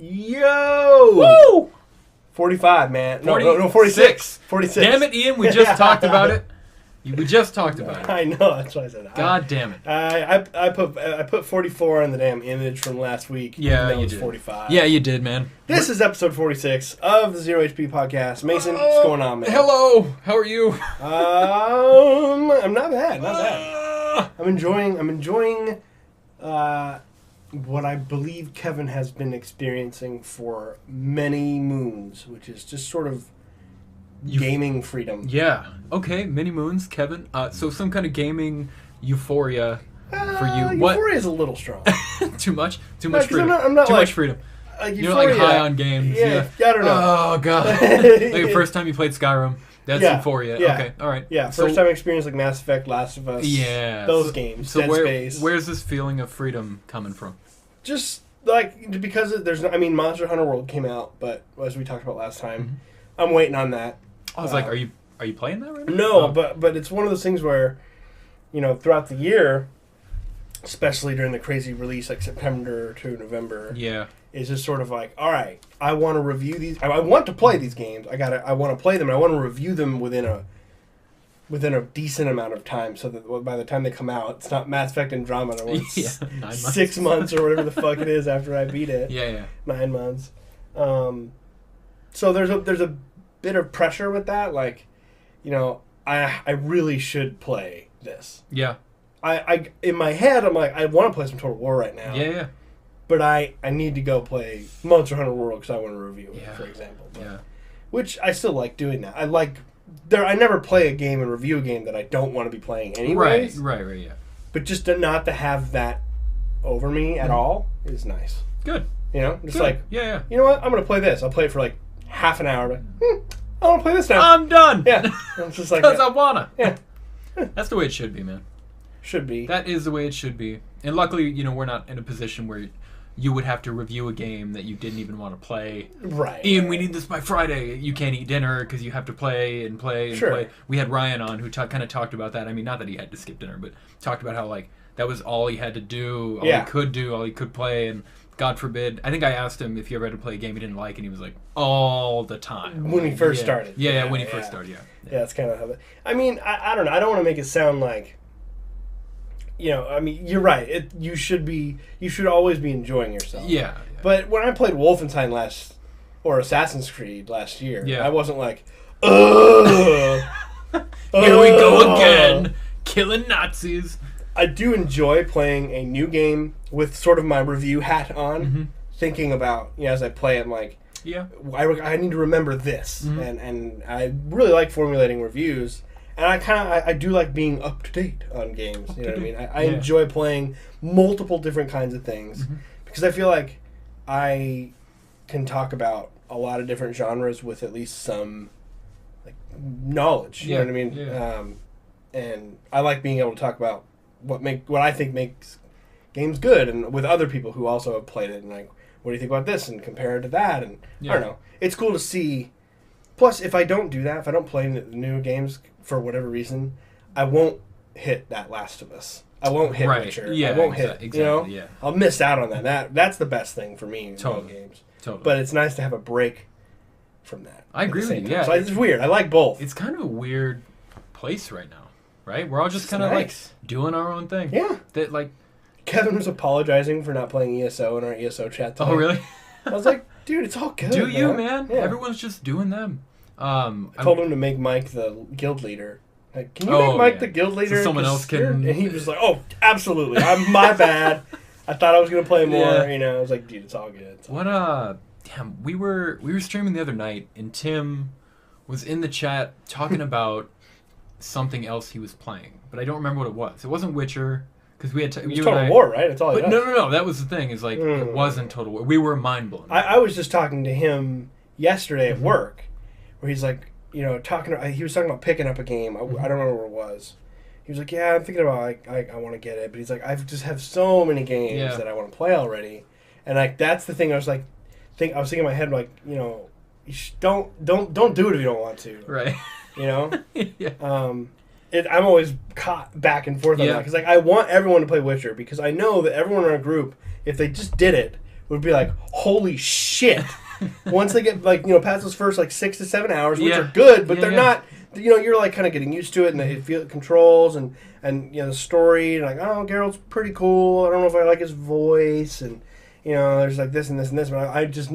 Yo! Woo! 45, man. 40, no, 46. 46. Damn it, Ian. We just talked about it. We just talked about it. I know. That's why I said that. God damn it. I put 44 on the damn image from last week. Yeah, you you did. did. 45. Yeah, you did, man. This is episode 46 of the Zero HP Podcast. Mason, what's going on, man? Hello. How are you? I'm not bad. Not bad. I'm enjoying what I believe Kevin has been experiencing for many moons, which is just sort of gaming freedom. Yeah. Okay. Many moons, Kevin. So some kind of gaming euphoria for you. Euphoria is a little strong. Too much. Too much freedom. I'm not too like, much freedom. You're like high on games. Yeah. I don't know. Oh god. Like the first time you played Skyrim. That's euphoria. Yeah. Okay. All right. Yeah. First time I experienced like Mass Effect, Last of Us. Yeah. Those games. So Dead Space. Where's this feeling of freedom coming from? Just like because there's no, I mean Monster Hunter World came out, but as we talked about last time, I'm waiting on that. I was like, are you playing that right now? No, but it's one of those things where, throughout the year, especially during the crazy release like September to November, it's just sort of like, all right, I want to review these. I want to play these games. I want to play them. And I want to review them within a decent amount of time, so that by the time they come out, it's not Mass Effect Andromeda where it's 9 months. 6 months or whatever the fuck it is after I beat it. Yeah. 9 months. So there's a bit of pressure with that. Like, I really should play this. Yeah. I in my head I'm like I want to play some Total War right now. Yeah. But I need to go play Monster Hunter World because I want to review it, for example. But, which I still like doing that. I never play a game and review a game that I don't want to be playing anyways. Right, yeah. But just not to have that over me at all is nice. Good. Just Good. like, yeah. You know what? I'm going to play this. I'll play it for like half an hour. But, I want to play this now. I'm done. Yeah. It's just like because I wanna. Yeah. That's the way it should be, man. Should be. That is the way it should be. And luckily, we're not in a position where you would have to review a game that you didn't even want to play. Right. Ian, we need this by Friday. You can't eat dinner because you have to play and play and play. We had Ryan on who kind of talked about that. I mean, not that he had to skip dinner, but talked about how that was all he had to do, all he could do, all he could play, and God forbid. I think I asked him if he ever had to play a game he didn't like, and he was like, all the time. When he first started. Yeah, when he first started, Yeah, that's kind of how that... I mean, I don't know. I don't want to make it sound like... I mean, you're right. You should always be enjoying yourself. Yeah. But when I played Wolfenstein or Assassin's Creed last year, I wasn't like, ugh! Here we go again, killing Nazis. I do enjoy playing a new game with sort of my review hat on, thinking about, as I play it, I'm like, I need to remember this. And I really like formulating reviews. And I do like being up to date on games. You know what I mean? I enjoy playing multiple different kinds of things because I feel like I can talk about a lot of different genres with at least some knowledge. You know what I mean? Yeah. And I like being able to talk about what I think makes games good, and with other people who also have played it, and what do you think about this, and compare it to that, and I don't know. It's cool to see. Plus, if I don't do that, if I don't play the new games for whatever reason, I won't hit that Last of Us. I won't hit Witcher. Yeah, I won't hit. Exactly. I'll miss out on that. That's the best thing for me in games. Totally. But it's nice to have a break from that. I agree with you. Yeah, so it's weird. I like both. It's kind of a weird place right now, right? We're all just kind of doing our own thing. Yeah. That Kevin was apologizing for not playing ESO in our ESO chat today. Oh, really? I was like, dude, it's all good. Do you, man? Yeah. Everyone's just doing them. I told him to make Mike the guild leader. Like, can you make Mike the guild leader? So someone else can... And he was like, oh, absolutely. My bad. I thought I was going to play more. I was like, dude, it's all good. Damn, we were streaming the other night, and Tim was in the chat talking about something else he was playing, but I don't remember what it was. It wasn't Witcher, because we had... It was Total War, right? That's all I know. No, that was the thing. Is it wasn't Total War. We were mind blown. I was just talking to him yesterday at work, where he's like, he was talking about picking up a game. I don't remember what it was. He was like, yeah, I'm thinking about I want to get it, but he's like, I just have so many games that I want to play already, and that's the thing. I was thinking in my head, you don't do it if you don't want to, right? I'm always caught back and forth on that because I want everyone to play Witcher because I know that everyone in our group, if they just did it, would be like, holy shit. Once they get, like, past those first, like, 6 to 7 hours, which are good, but they're not, you're, like, kind of getting used to it, and it controls, and the story, and, like, oh, Geralt's pretty cool, I don't know if I like his voice, and, there's, like, this and this and this, but I just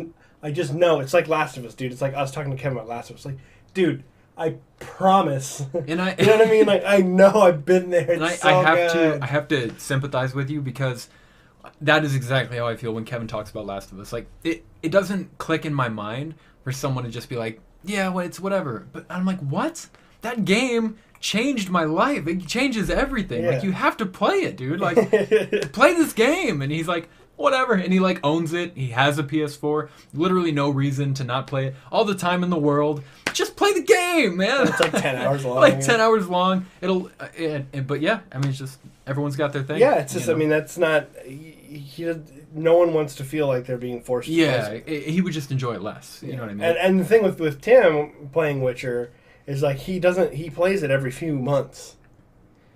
know, it's like Last of Us, dude. It's like us talking to Kevin about Last of Us, like, dude, I promise. And you know what I mean? Like, I know I've been there. It's I have to sympathize with you, because that is exactly how I feel when Kevin talks about Last of Us. Like, it doesn't click in my mind for someone to just be like, yeah, well, it's whatever. But I'm like, what? That game changed my life. It changes everything. Yeah. Like, you have to play it, dude. Like, play this game. And he's like, whatever. And he, like, owns it. He has a PS4. Literally no reason to not play it. All the time in the world. Just play the game, man. It's like 10 hours long. Like 10 hours long. But yeah, I mean, it's just, everyone's got their thing. Yeah, it's just, I mean, that's not, no one wants to feel like they're being forced to play. He would just enjoy it less. You know what I mean? And the thing with Tim playing Witcher is, like, he plays it every few months.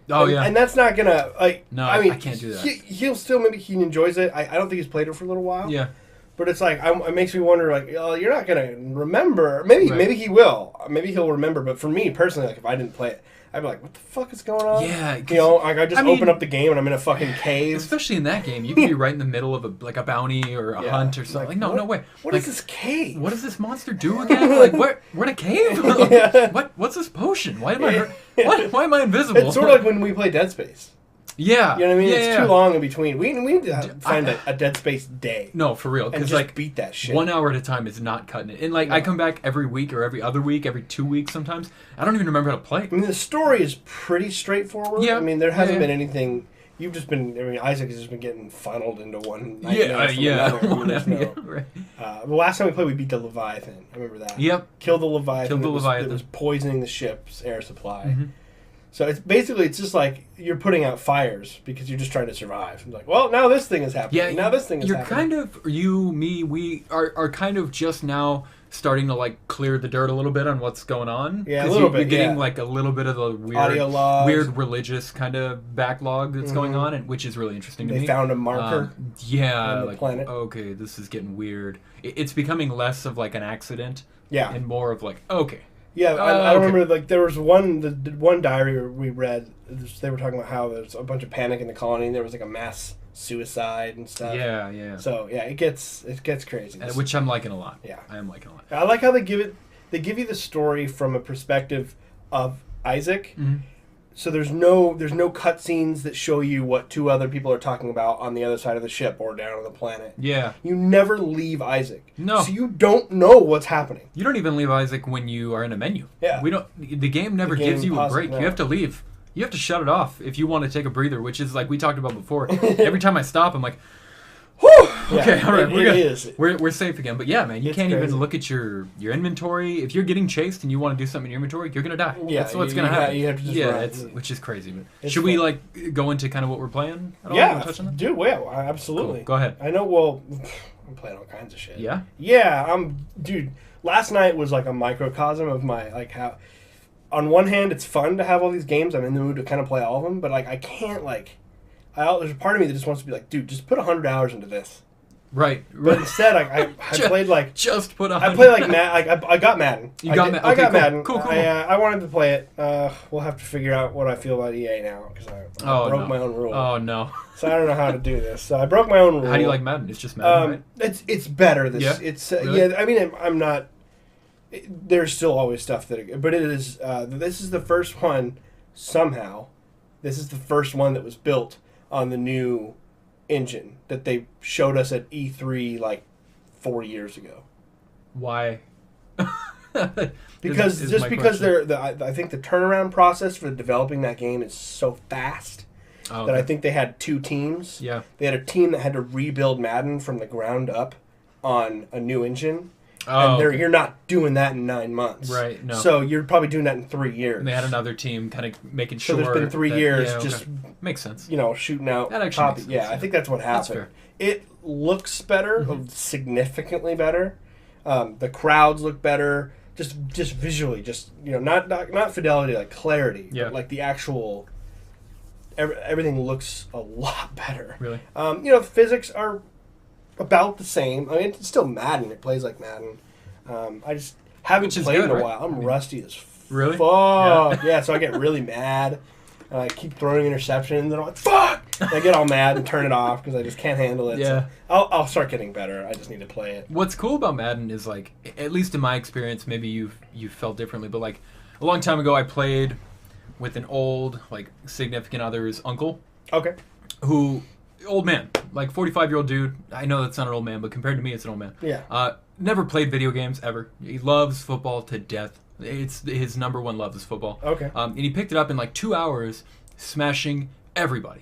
Oh, yeah. And that's not gonna, like, no, I mean, I can't do that. He'll still, maybe he enjoys it. I don't think he's played it for a little while. Yeah. But it's like, it makes me wonder, like, oh, you're not going to remember. Maybe he will. Maybe he'll remember. But for me, personally, like, if I didn't play it, I'd be like, what the fuck is going on? Yeah. Like, I just open up the game and I'm in a fucking cave. Especially in that game. You could be right in the middle of a bounty or a hunt or something. Like, no way. What is this cave? What does this monster do again? Like, we're in a cave? What's this potion? Why am I invisible? It's sort of like when we play Dead Space. Yeah. You know what I mean? It's too long in between. We need to find a Dead Space day. No, for real. And just, like, beat that shit. 1 hour at a time is not cutting it. And, like, I come back every week or every other week, every 2 weeks sometimes. I don't even remember how to play. I mean, the story is pretty straightforward. Yeah. I mean, there hasn't been anything... You've just been... I mean, Isaac has just been getting funneled into one nightmare from another. Right. The last time we played, we beat the Leviathan. I remember that. Yep. Killed the Leviathan. It was poisoning the ship's air supply. Mm-hmm. So it's just like you're putting out fires because you're just trying to survive. It's like, well, now this thing is happening. Yeah, now this thing is happening. We are kind of just now starting to, like, clear the dirt a little bit on what's going on. Yeah, a little bit. You're getting like a little bit of the weird religious kind of backlog that's going on, and which is really interesting to me. They found a marker. On the planet. Okay, this is getting weird. It's becoming less of like an accident. Yeah. And more of like, okay. Yeah, I remember, like, there was the one diary we read, they were talking about how there's a bunch of panic in the colony, and there was, like, a mass suicide and stuff. Yeah. So, yeah, it gets crazy. Which I'm liking a lot. Yeah. I am liking a lot. I like how they give you the story from a perspective of Isaac. Mm-hmm. So there's no cutscenes that show you what two other people are talking about on the other side of the ship or down on the planet. Yeah. You never leave Isaac. No. So you don't know what's happening. You don't even leave Isaac when you are in a menu. Yeah. The game never gives you a break. No. You have to leave. You have to shut it off if you want to take a breather, which is like we talked about before. Every time I stop, I'm like, whew, okay, all right, we're safe again. But yeah, man, you can't even look at your inventory. If you're getting chased and you want to do something in your inventory, you're gonna die. Yeah, that's what's gonna happen. You have to just run. Which is crazy. But should we like go into kind of what we're playing? Dude, well, absolutely. Cool. Go ahead. I know. Well, I'm playing all kinds of shit. Yeah. Yeah, dude. Last night was like a microcosm of my like how. On one hand, it's fun to have all these games. I'm in the mood to kind of play all of them, but like I can't like. There's a part of me that just wants to be like, dude, just put 100 hours into this. Right. But instead, I played like... Just put 100. I played like Madden. I got Madden. You got Madden? I got Madden. Cool. I wanted to play it. We'll have to figure out what I feel about EA now, because I broke my own rule. Oh, no. So I don't know how to do this. So I broke my own rule. How do you like Madden? It's just Madden, right? It's better. Yeah? It's really? Yeah, I mean, I'm not... There's still always stuff that... But it is... this is the first one, somehow. This is the first one that was built on the new engine that they showed us at E3 like 4 years ago. Why? Because I think the turnaround process for developing that game is so fast that I think they had two teams. Yeah. They had a team that had to rebuild Madden from the ground up on a new engine. You're not doing that in 9 months. Right, no. So you're probably doing that in 3 years. And they had another team kind of making sure. So there's been 3 years just... Makes sense. Shooting out... That actually makes sense. Yeah, I think that's what happened. That's fair. It looks better, significantly better. The crowds look better. Just visually, not fidelity, like clarity. Yeah. But like the actual... Everything looks a lot better. Really? Physics are about the same. I mean, it's still Madden. It plays like Madden. I just haven't played in a while. I'm rusty as really? Fuck. Yeah, so I get really mad. I keep throwing interceptions, and I'm like, fuck! And I get all mad and turn it off because I just can't handle it. Yeah. So I'll start getting better. I just need to play it. What's cool about Madden is, like, at least in my experience, maybe you've felt differently, but, like, a long time ago I played with an old, like, significant other's uncle. Okay. Who, old man, like 45-year-old dude. I know that's not an old man, but compared to me, it's an old man. Yeah. Never played video games ever. He loves football to death. It's his number one love is football. Okay. And he picked it up in like 2 hours, smashing everybody.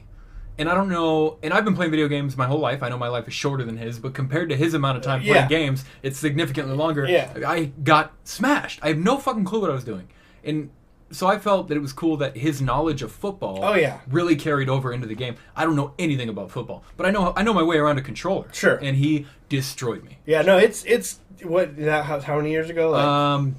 And I don't know, and I've been playing video games my whole life. I know my life is shorter than his, but compared to his amount of time playing games, it's significantly longer. Yeah. I got smashed. I have no fucking clue what I was doing. And so I felt that it was cool that his knowledge of football really carried over into the game. I don't know anything about football, but I know my way around a controller. Sure. And he destroyed me. Yeah, no, it's what, how many years ago? Like,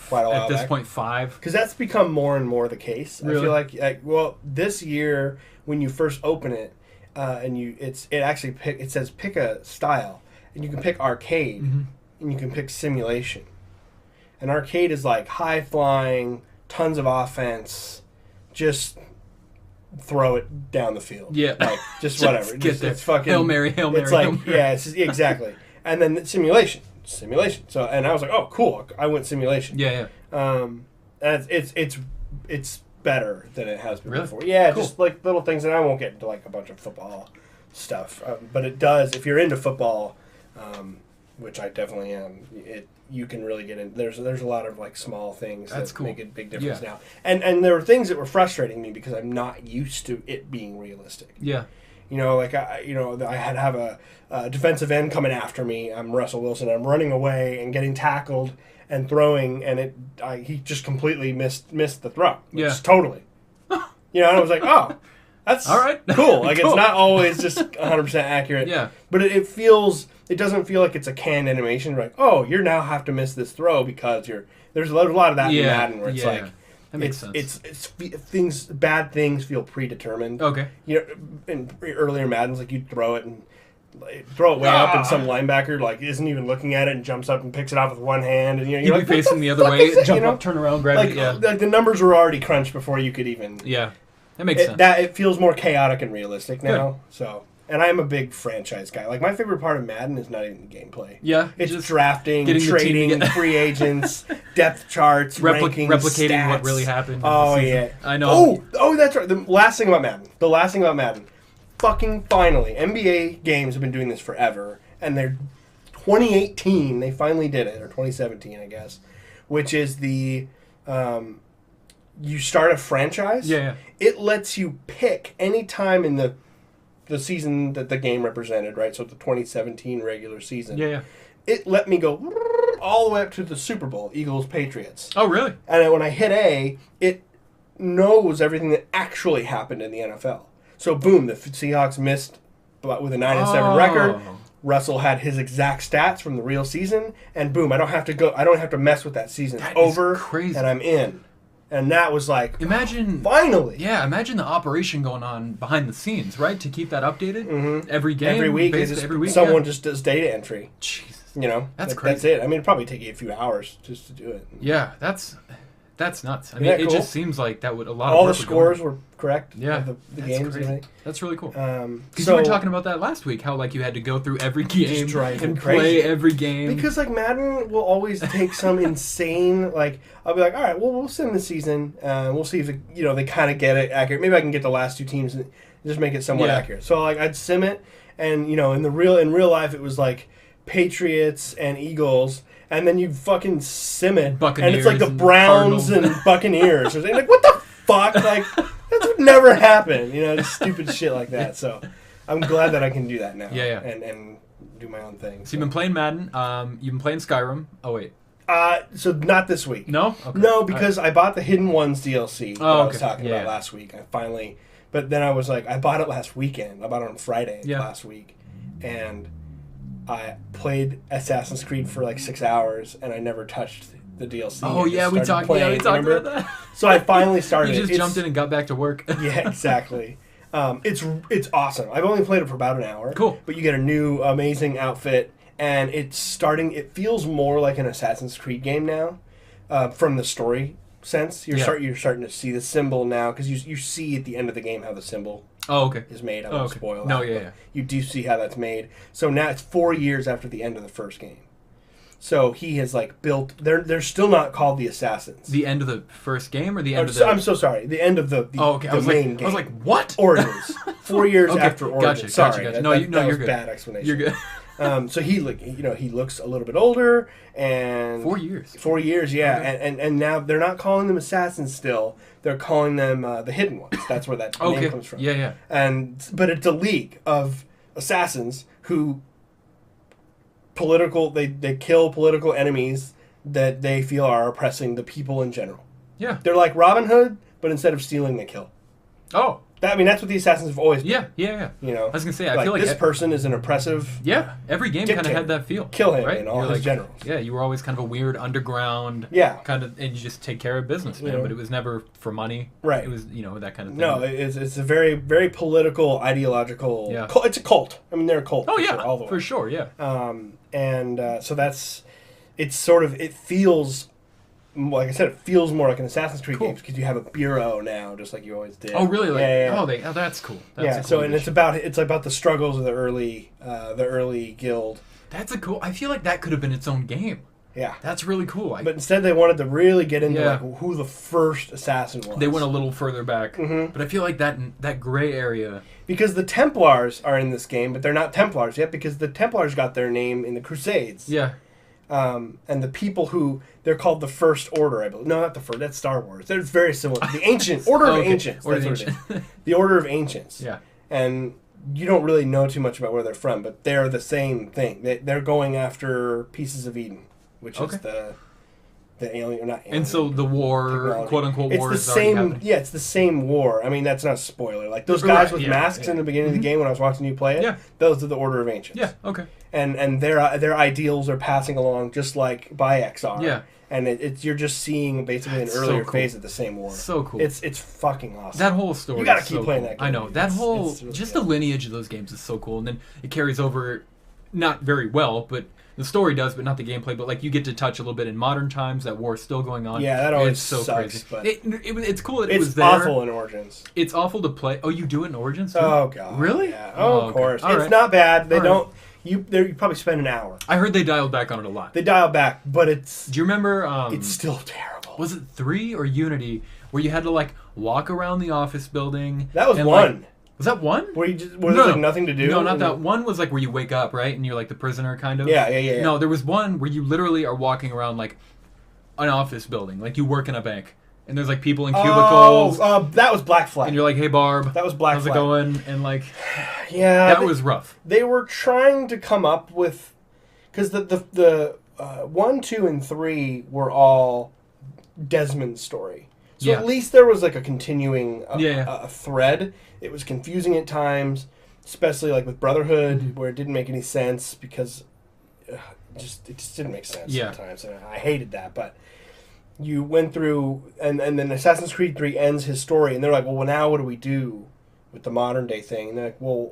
quite a while at this back. point, 5. Because that's become more and more the case. Really? I feel like well, this year when you first open it, and it says pick a style, and you can pick arcade, and you can pick simulation. And arcade is like high flying, tons of offense, just throw it down the field. Yeah, like just whatever. It's fucking Hail Mary. It's like exactly. And then simulation. So, and I was like, oh, cool. I went simulation. Yeah. And it's better than it has been before. Yeah, cool. Just like little things, and I won't get into like a bunch of football stuff, but it does. If you're into football, which I definitely am, you can really get in. There's a lot of like small things that make a big difference now. And there were things that were frustrating me because I'm not used to it being realistic. Yeah. You know, like I had to have a defensive end coming after me. I'm Russell Wilson. I'm running away and getting tackled and throwing, and he just completely missed the throw. Totally. And I was like, oh, that's all right. Cool. Like cool. It's not always just 100% accurate. Yeah. But it doesn't feel like it's a canned animation. You're like, oh, you now have to miss this throw because there's a lot of that in Madden where it's like. That makes sense. It's bad things feel predetermined. Okay. In earlier Maddens, like you'd throw it way up, and some linebacker like isn't even looking at it and jumps up and picks it off with one hand, and you're like, facing the other way, jump up, turn around, grab it. Yeah. Like the numbers were already crunched before you could even. Yeah, that makes sense. It feels more chaotic and realistic now. Good. So. And I am a big franchise guy. Like, my favorite part of Madden is not even the gameplay. Yeah. It's just drafting, trading, free agents, depth charts, rankings, replicating stats. what really happened. Oh, yeah. I know. Oh, that's right. The last thing about Madden. Fucking finally. NBA games have been doing this forever. And they're 2018, they finally did it. Or 2017, I guess. Which is the... you start a franchise. Yeah. It lets you pick any time in the season that the game represented, right? So the 2017 regular season. Yeah. It let me go all the way up to the Super Bowl, Eagles-Patriots. Oh, really? And when I hit A, it knows everything that actually happened in the NFL. So boom, the Seahawks missed with a 9-7 record. Russell had his exact stats from the real season, and boom, I don't have to mess with that season. It's over, crazy. And I'm in. And that was like, finally. Yeah, imagine the operation going on behind the scenes, right? To keep that updated every game. Every week. Someone just does data entry. Jesus. That's crazy. That's it. I mean, it'd probably take you a few hours just to do it. Yeah, that's nuts. I mean, it just seems like that would all the scores were correct. Yeah, the games. Crazy. That's really cool. Because you were talking about that last week, how like you had to go through every game and play every game. Because like Madden will always take some insane like I'll be like, all right, well we'll sim the season. We'll see if they kind of get it accurate. Maybe I can get the last 2 teams and just make it somewhat accurate. So like I'd sim it, and in real life it was like Patriots and Eagles. And then you fucking sim it, Buccaneers, and it's like the Browns and Buccaneers. Like, what the fuck? Like, that's what never happened. Just stupid shit like that. So, I'm glad that I can do that now. Yeah. And do my own thing. So you've been playing Madden. You've been playing Skyrim. Oh wait. So not this week. No. Okay. No, because I bought the Hidden Ones DLC that I was talking about last week. But then I was like, I bought it last weekend. I bought it on Friday last week, and I played Assassin's Creed for like 6 hours, and I never touched the DLC. Oh yeah, we talked about that. So I finally started. You just jumped in and got back to work. Yeah, exactly. It's awesome. I've only played it for about an hour. Cool. But you get a new amazing outfit, and it feels more like an Assassin's Creed game now, from the story sense. You're starting to see the symbol now, because you see at the end of the game how the symbol is made. I won't spoil that. No, yeah. You do see how that's made. So now it's 4 years after the end of the first game. So he has built. They're still not called the Assassins. The end of the first game, or the end of the? I'm so sorry. The end of the main game. I was like, what? Origins. 4 years after Origins. Gotcha. That you're good. Bad explanation. You're good. So he looks a little bit older, and 4 years. 4 years, yeah. Okay. And now they're not calling them assassins still. They're calling them the hidden ones. That's where that name comes from. Yeah. But it's a league of assassins who they kill political enemies that they feel are oppressing the people in general. Yeah. They're like Robin Hood, but instead of stealing, they kill. Oh. That's what the assassins have always been. Yeah. You know, I was gonna say, I feel like this person is an oppressive. Yeah, every game kind of had that feel. Kill him, right? And all his generals. Yeah, you were always kind of a weird underground. Yeah. Kind of, and you just take care of business, man. But it was never for money. Right. It was, that kind of thing. No, it's a very, very political, ideological. Yeah. It's a cult. I mean, they're a cult. Oh yeah, all the way. For sure. Yeah. So it feels. Like I said, it feels more like an Assassin's Creed game because you have a bureau now, just like you always did. Oh, really? Yeah. Oh, that's cool. It's about the struggles of the early guild. That's a cool. I feel like that could have been its own game. Yeah, that's really cool. But instead, they wanted to really get into who the first assassin was. They went a little further back, but I feel like that gray area. Because the Templars are in this game, but they're not Templars yet because the Templars got their name in the Crusades. Yeah. And the people who they're called the First Order, I believe. No, not the First. That's Star Wars. They're very similar. The Ancient Order of Ancients. The Order of Ancients. Yeah. And you don't really know too much about where they're from, but they're the same thing. They're going after pieces of Eden, which is the alien, or not alien. And so the war, quote unquote, war is already happening. Yeah, it's the same war. I mean, that's not a spoiler. Like those guys with masks in the beginning of the game when I was watching you play it. Those are the Order of Ancients. Yeah. Okay. And their ideals are passing along just like Bayek's are. Yeah. And you're just seeing basically an earlier phase of the same war. So cool. It's fucking awesome. That whole story. You gotta keep playing that game. I know. That whole really just the lineage of those games is so cool, and then it carries over, not very well, but the story does, but not the gameplay. But you get to touch a little bit in modern times. That war's still going on. Yeah, that always sucks. Crazy. But it's cool that it was there. It's awful in Origins. It's awful to play. Oh, you do it in Origins too? Oh god. Really? Yeah. Of course. It's not bad. They don't. You probably spend an hour. I heard they dialed back on it a lot. They dialed back, but it's... Do you remember... it's still terrible. Was it 3 or Unity where you had to, walk around the office building? That was 1. Was that 1? Where there's nothing to do? No, not that. 1 was where you wake up, right? And you're the prisoner, kind of? Yeah. No, there was 1 where you literally are walking around, an office building. You work in a bank. And there's people in cubicles. That was Black Flag. And you're like, hey Barb. That was Black Flag. How's it going? And yeah, that was rough. They were trying to come up with, because the 1, 2, and 3 were all Desmond's story. So at least there was a continuing a thread. It was confusing at times, especially with Brotherhood, where it didn't make any sense because it just didn't make sense sometimes. And I hated that, but. You went through, and then Assassin's Creed 3 ends his story, and they're like, well, now what do we do with the modern day thing? And they're like, well,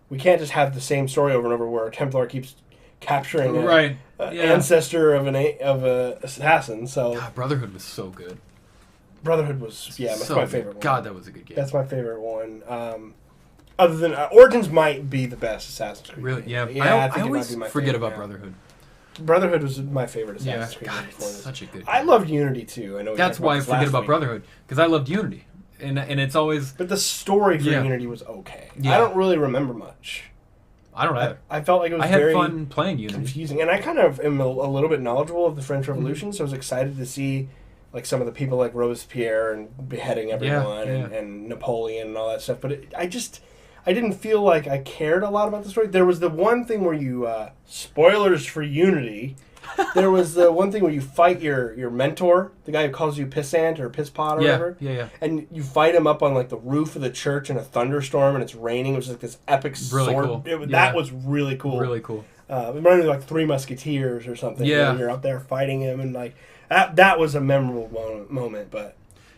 we can't just have the same story over and over where a Templar keeps capturing an ancestor of a assassin. So God, Brotherhood was so good. Brotherhood was, that's my favorite one. God, that was a good game. That's my favorite one. Other than Origins might be the best Assassin's Creed. Really? Yeah. I always forget about Brotherhood. Brotherhood was my favorite Assassin's Creed. God, it's such a good game. I loved Unity too. I know that's why I forget about Brotherhood, because I loved Unity, and it's always. But the story for Unity was okay. I don't really remember much. I don't either. I felt like it was very fun playing Unity. Confusing, and I kind of am a little bit knowledgeable of the French Revolution, so I was excited to see some of the people like Robespierre and beheading everyone and Napoleon and all that stuff. But I didn't feel like I cared a lot about the story. There was the one thing where you, spoilers for Unity, there was the one thing where you fight your mentor, the guy who calls you Pissant or Pisspot or whatever. Yeah. And you fight him up on the roof of the church in a thunderstorm and it's raining. It was this epic sword. Cool. That was really cool. Really cool. It reminded me of Three Musketeers or something. Yeah. And you're out there fighting him and that was a memorable moment, but...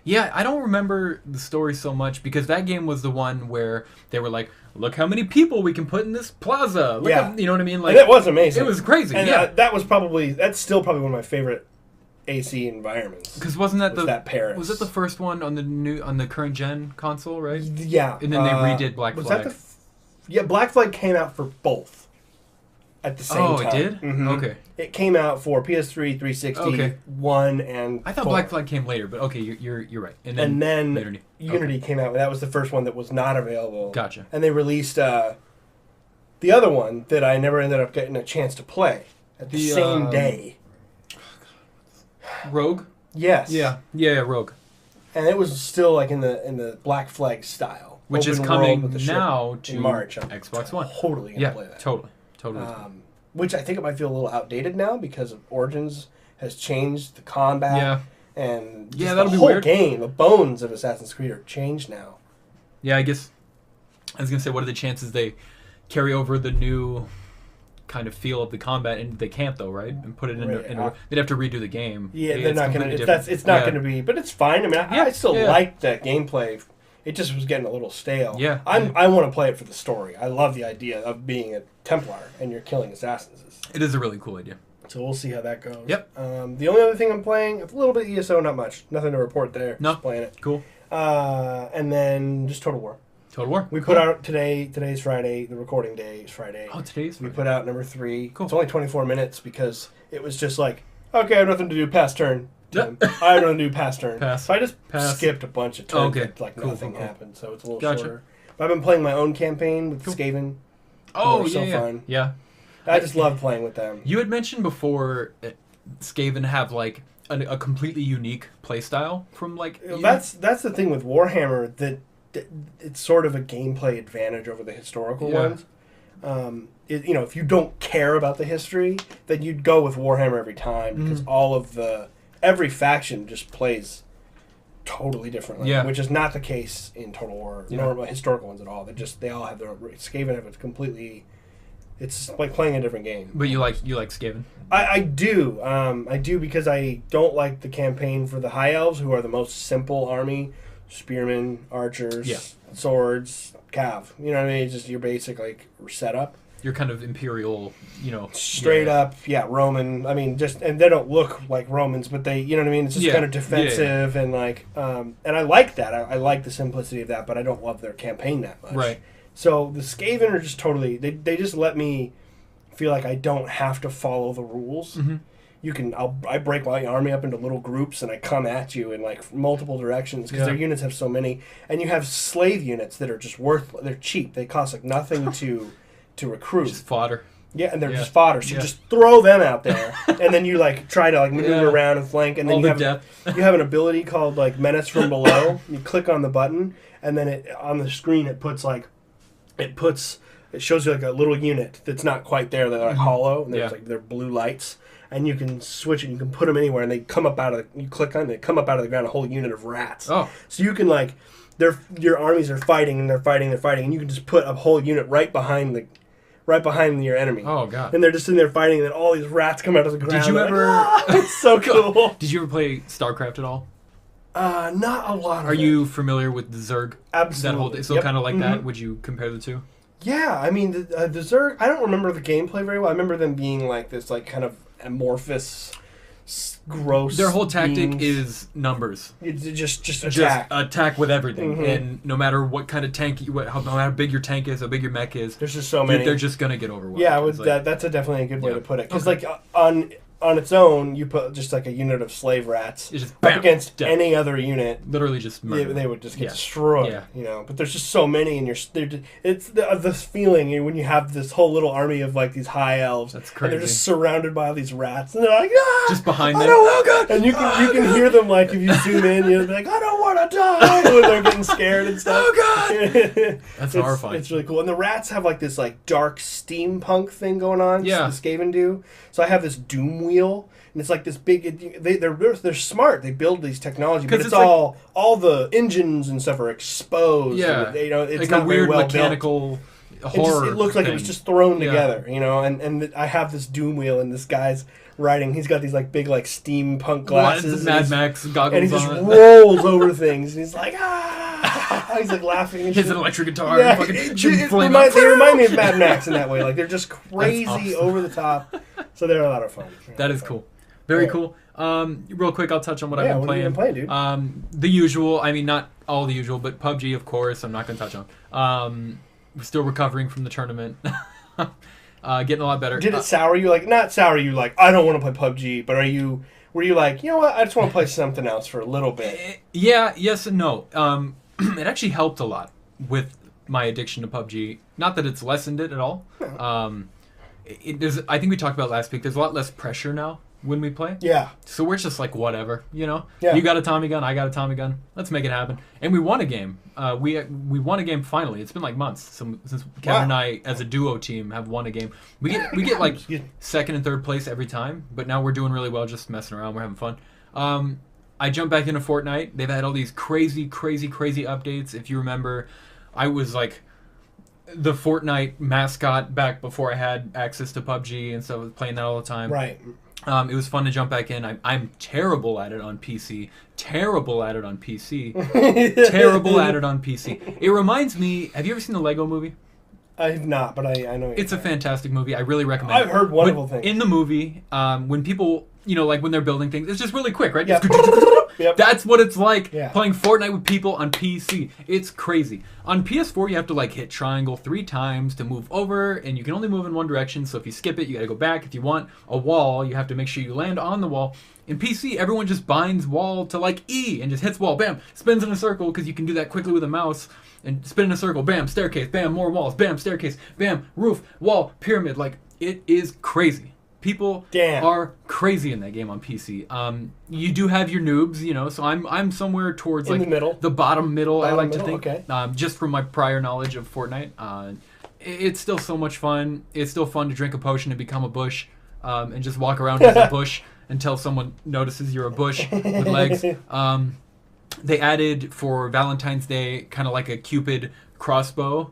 Yeah, I don't remember the story so much because that game was the one where they were like, look how many people we can put in this plaza. Look how, you know what I mean? Like, and it was amazing. It was crazy. And yeah, that's still probably one of my favorite AC environments. Because wasn't that that Paris? Was it the first one on the current gen console, right? Yeah. And then they redid Black Flag. Black Flag came out for both at the same time. Oh, it did? Mm-hmm. Okay. It came out for PS3, 360, 1, and I thought 4. Black Flag came later, but okay, you're right. And then Unity came out. That was the first one that was not available. Gotcha. And they released the other one that I never ended up getting a chance to play at the same day. Rogue? Yes. Yeah, Rogue. And it was still like in the Black Flag style, which is coming now to in March. Xbox One. Totally gonna play that. Totally. Which I think it might feel a little outdated now because of Origins has changed the combat. Yeah. And that'll be whole weird. Game, the bones of Assassin's Creed are changed now. Yeah, I guess I was gonna say, what are the chances they carry over the new kind of feel of the combat, and they can't though, right? And put it in they'd have to redo the game. Yeah, they're not gonna. It's not gonna be, but it's fine. I mean, I still like that gameplay. It just was getting a little stale. Yeah, I want to play it for the story. I love the idea of being a Templar and you're killing assassins. It is a really cool idea. So we'll see how that goes. Yep. The only other thing I'm playing, a little bit ESO, not much. Nothing to report there. No. Just playing it. Cool. And then just Total War. Total War. We put out today's Friday. The recording day is Friday. Oh, today's Friday. We put out number 3. Cool. It's only 24 minutes because it was just like, okay, I have nothing to do past turn. I have nothing to do past turn. Pass. So I just skipped a bunch of turns. Okay. Nothing happened. So it's a little shorter. But I've been playing my own campaign with Skaven. Oh, so fun. Yeah. I just love playing with them. You had mentioned before that Skaven have like a completely unique playstyle from like. That's the thing with Warhammer, that it's sort of a gameplay advantage over the historical ones. If you don't care about the history, then you'd go with Warhammer every time because every faction just plays totally differently, which is not the case in Total War. Nor historical ones at all. They all have their own. Skaven have a completely. It's like playing a different game. But you like Skaven? I do. I do because I don't like the campaign for the High Elves, who are the most simple army. Spearmen, archers, swords, cav. You know what I mean? It's just your basic like setup. You're kind of imperial, Straight up, Roman. I mean, and they don't look like Romans, but they, you know what I mean? It's just kind of defensive and like, and I like that. I like the simplicity of that, but I don't love their campaign that much. Right. So the Skaven are just totally, they just let me feel like I don't have to follow the rules. Mm-hmm. I break my army up into little groups and I come at you in like multiple directions because their units have so many. And you have slave units that are just they're cheap. They cost like nothing to recruit. Just fodder. Yeah, and they're just fodder. So you just throw them out there, and then you like try to like maneuver around and flank, and then you have an ability called like Menace from Below. You click on the button, and then on the screen it shows you like a little unit that's not quite there. They're like hollow, and there's like they're blue lights, and you can switch it. You can put them anywhere, and they come up you click on them, they come up out of the ground, a whole unit of rats. Oh, so you can like your armies are fighting, and they're fighting, and you can just put a whole unit right behind your enemy. Oh, God. And they're just sitting there fighting, and then all these rats come out of the ground. Did you ever... it's so cool. Did you ever play StarCraft at all? Not a lot of Are you familiar with the Zerg? Absolutely. So kind of like that? Would you compare the two? Yeah, I mean, the Zerg, I don't remember the gameplay very well. I remember them being like this like kind of amorphous, gross Their whole tactic beings. Is numbers. It's just attack. Just attack with everything. And no matter what kind of tank, how big your tank is, how big your mech is. There's just so many. They're just going to get overwhelmed. Yeah, that's definitely a good way to put it. Because like on its own, you put just like a unit of slave rats it's just, up against any other unit. Literally just murder. They would just get destroyed. Yeah. But there's just so many, and it's this feeling when you have this whole little army of like these high elves. That's crazy. And they're just surrounded by all these rats, and they're like, just behind them. Oh God! And you can hear them like if you zoom in, you'll be like, I don't want to die when they're getting scared and stuff. Oh God! That's horrifying. It's really cool, and the rats have like this like dark steampunk thing going on. Yeah, the Skaven do. So I have this doom wheel, and it's like this big. They're smart. They build these technology, but it's all the engines and stuff are exposed. Yeah, it's like not a weird very well mechanical. built. horror. It looked like it was just thrown together, you know. And I have this Doom wheel, and this guy's riding. He's got these like big like steampunk glasses, Mad Max goggles, and he just rolls over things. And he's like, he's like laughing. And hits an electric guitar. And fucking they remind me of Mad Max in that way. Like they're just crazy, awesome. Over the top. So they're a lot of fun. That is cool. Very cool. Real quick, I'll touch on what I've been playing. What have you been playing, dude? The usual. I mean, not all the usual, but PUBG, of course. I'm not going to touch on. We're still recovering from the tournament. Getting a lot better. Did it sour you? Like, not sour you, like, I don't want to play PUBG, but were you like, you know what, I just want to play something else for a little bit? Yeah, yes and no. It actually helped a lot with my addiction to PUBG. Not that it's lessened it at all. I think we talked about last week, there's a lot less pressure now when we play. Yeah. So we're just like, whatever, you know? Yeah. You got a Tommy gun, I got a Tommy gun. Let's make it happen. And we won a game. We won a game finally. It's been like months since Kevin and I, as a duo team, have won a game. We get like second and third place every time, but now we're doing really well, just messing around. We're having fun. I jumped back into Fortnite. They've had all these crazy updates. If you remember, I was like the Fortnite mascot back before I had access to PUBG and stuff. I was playing that all the time. Right. It was fun to jump back in. I'm terrible at it on PC. Terrible at it on PC. It reminds me, have you ever seen the Lego movie? I have not, but I know it's a fantastic movie. I really recommend it. I've heard wonderful things. In the movie, when people, like when they're building things, it's just really quick, right? Yep. Yep. That's what it's like playing Fortnite with people on PC. It's crazy. On PS4, you have to like hit triangle 3 times to move over, and you can only move in one direction. So if you skip it, you got to go back. If you want a wall, you have to make sure you land on the wall. In PC, everyone just binds wall to like E and just hits wall, bam, spins in a circle because you can do that quickly with a mouse. And spin in a circle, bam, staircase, bam, more walls, bam, staircase, bam, roof, wall, pyramid. Like, it is crazy. People are crazy in that game on PC. You do have your noobs, so I'm somewhere towards like the bottom middle. I like to think, just from my prior knowledge of Fortnite. It's still so much fun. It's still fun to drink a potion and become a bush, and just walk around as a bush until someone notices you're a bush with legs. They added for Valentine's Day kind of like a Cupid crossbow.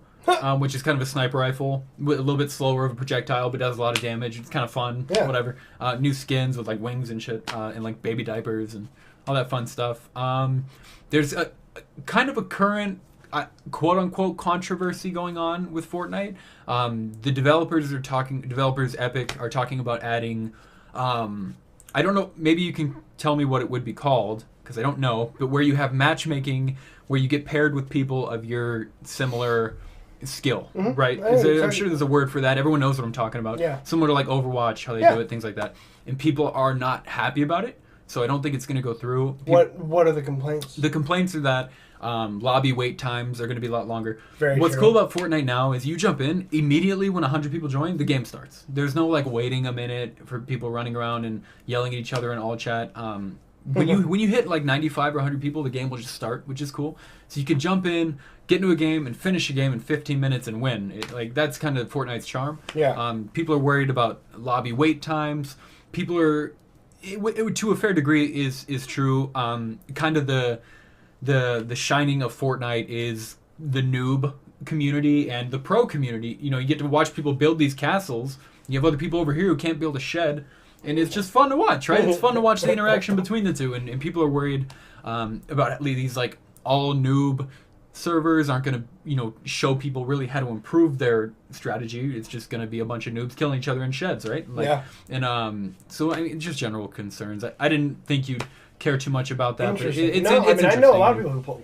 Which is kind of a sniper rifle, with a little bit slower of a projectile, but does a lot of damage. It's kind of fun, whatever. New skins with like wings and shit, and like baby diapers and all that fun stuff. There's a kind of a current quote-unquote controversy going on with Fortnite. The developers Epic are talking about adding, I don't know, maybe you can tell me what it would be called, because I don't know, but where you have matchmaking, where you get paired with people of your similar skill, right? I'm sure there's a word for that. Everyone knows what I'm talking about. Yeah. Similar to like Overwatch, how they do it, things like that. And people are not happy about it, so I don't think it's going to go through. What are the complaints? The complaints are that lobby wait times are going to be a lot longer. What's true. cool about Fortnite now is you jump in, immediately when 100 people join, the game starts. There's no like waiting a minute for people running around and yelling at each other in all chat. When you hit like 95 or 100 people, the game will just start, which is cool. So you can jump in, get into a game, and finish a game in 15 minutes and win. That's kind of Fortnite's charm. Yeah. People are worried about lobby wait times. People are, to a fair degree, is true. Kind of the shining of Fortnite is the noob community and the pro community. You get to watch people build these castles. You have other people over here who can't build a shed. And it's just fun to watch, right? It's fun to watch the interaction between the two. And people are worried about these like all noob servers aren't going to, show people really how to improve their strategy. It's just going to be a bunch of noobs killing each other in sheds, right? And so I mean, just general concerns. I didn't think you'd care too much about that. But it's I know a lot of people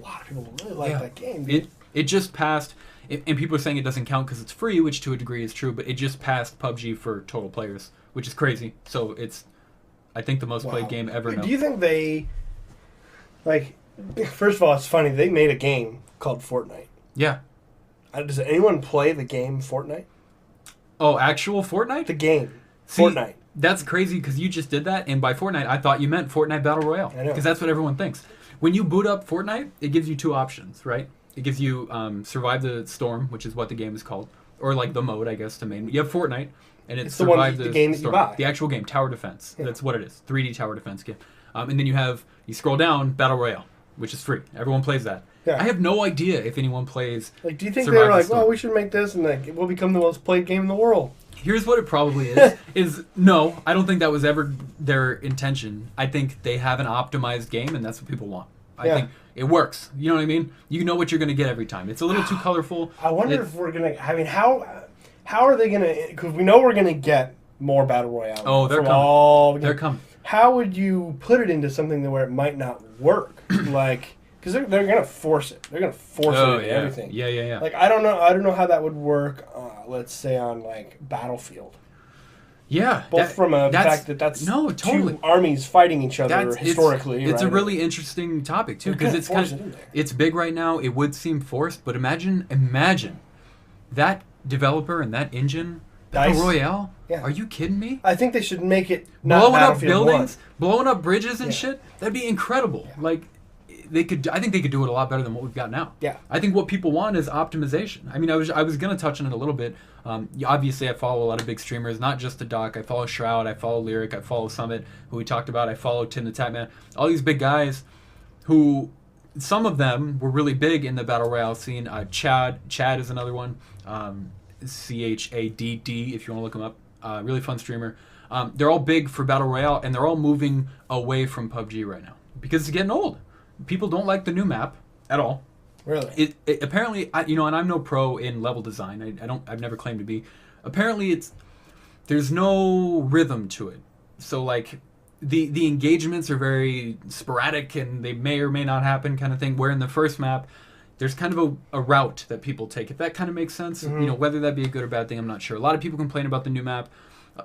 really like that game. Dude. It just passed, and people are saying it doesn't count because it's free, which to a degree is true. But it just passed PUBG for total players, which is crazy. So it's, I think, the most played game ever. Do you think they, first of all, it's funny, they made a game called Fortnite. Yeah. Does anyone play the game Fortnite? Oh, actual Fortnite? The game. Fortnite. That's crazy because you just did that, and by Fortnite, I thought you meant Fortnite Battle Royale. I know. Because that's what everyone thinks. When you boot up Fortnite, it gives you two options, right? It gives you Survive the Storm, which is what the game is called, or like the mode, I guess, to main. You have Fortnite, and it's Survive the game Storm. That you buy. The actual game, Tower Defense. Yeah. That's what it is. 3D Tower Defense game. And then you scroll down, Battle Royale. which is free. Everyone plays that. Yeah. I have no idea if anyone plays. Like, do you think they're like, well, we should make this and like it will become the most played game in the world? Here's what it probably is. No, I don't think that was ever their intention. I think they have an optimized game, and that's what people want. I think it works. You know what I mean? You know what you're going to get every time. It's a little too colorful. I wonder if we're going to... I mean, how are they going to... Because we know we're going to get more Battle Royale. Oh, they're coming. They're coming. How would you put it into something where it might not work? Like... Because they're going to force it. They're going to force it into everything. Yeah. Like, I don't know how that would work, let's say, on, like, Battlefield. Yeah. Both from the fact that that's two armies fighting each other historically. It's a really interesting topic, too, because it's big right now. It would seem forced, but imagine that developer and that engine, Battle Royale. Yeah. Are you kidding me? I think they should make it not blowing up buildings, blowing up bridges and shit. That'd be incredible. Yeah. Like... I think they could do it a lot better than what we've got now. Yeah. I think what people want is optimization. I mean, I was going to touch on it a little bit. Obviously, I follow a lot of big streamers, not just the Doc. I follow Shroud, I follow Lyric, I follow Summit, who we talked about. I follow Tim the Tap Man. All these big guys who, some of them were really big in the Battle Royale scene. Chad is another one. CHADD, if you want to look him up. Really fun streamer. They're all big for Battle Royale, and they're all moving away from PUBG right now because it's getting old. People don't like the new map at all. Really? It apparently, and I'm no pro in level design. I've never claimed to be. Apparently, there's no rhythm to it. So like, the engagements are very sporadic, and they may or may not happen, kind of thing. Where in the first map, there's kind of a route that people take. If that kind of makes sense, whether that be a good or bad thing, I'm not sure. A lot of people complain about the new map.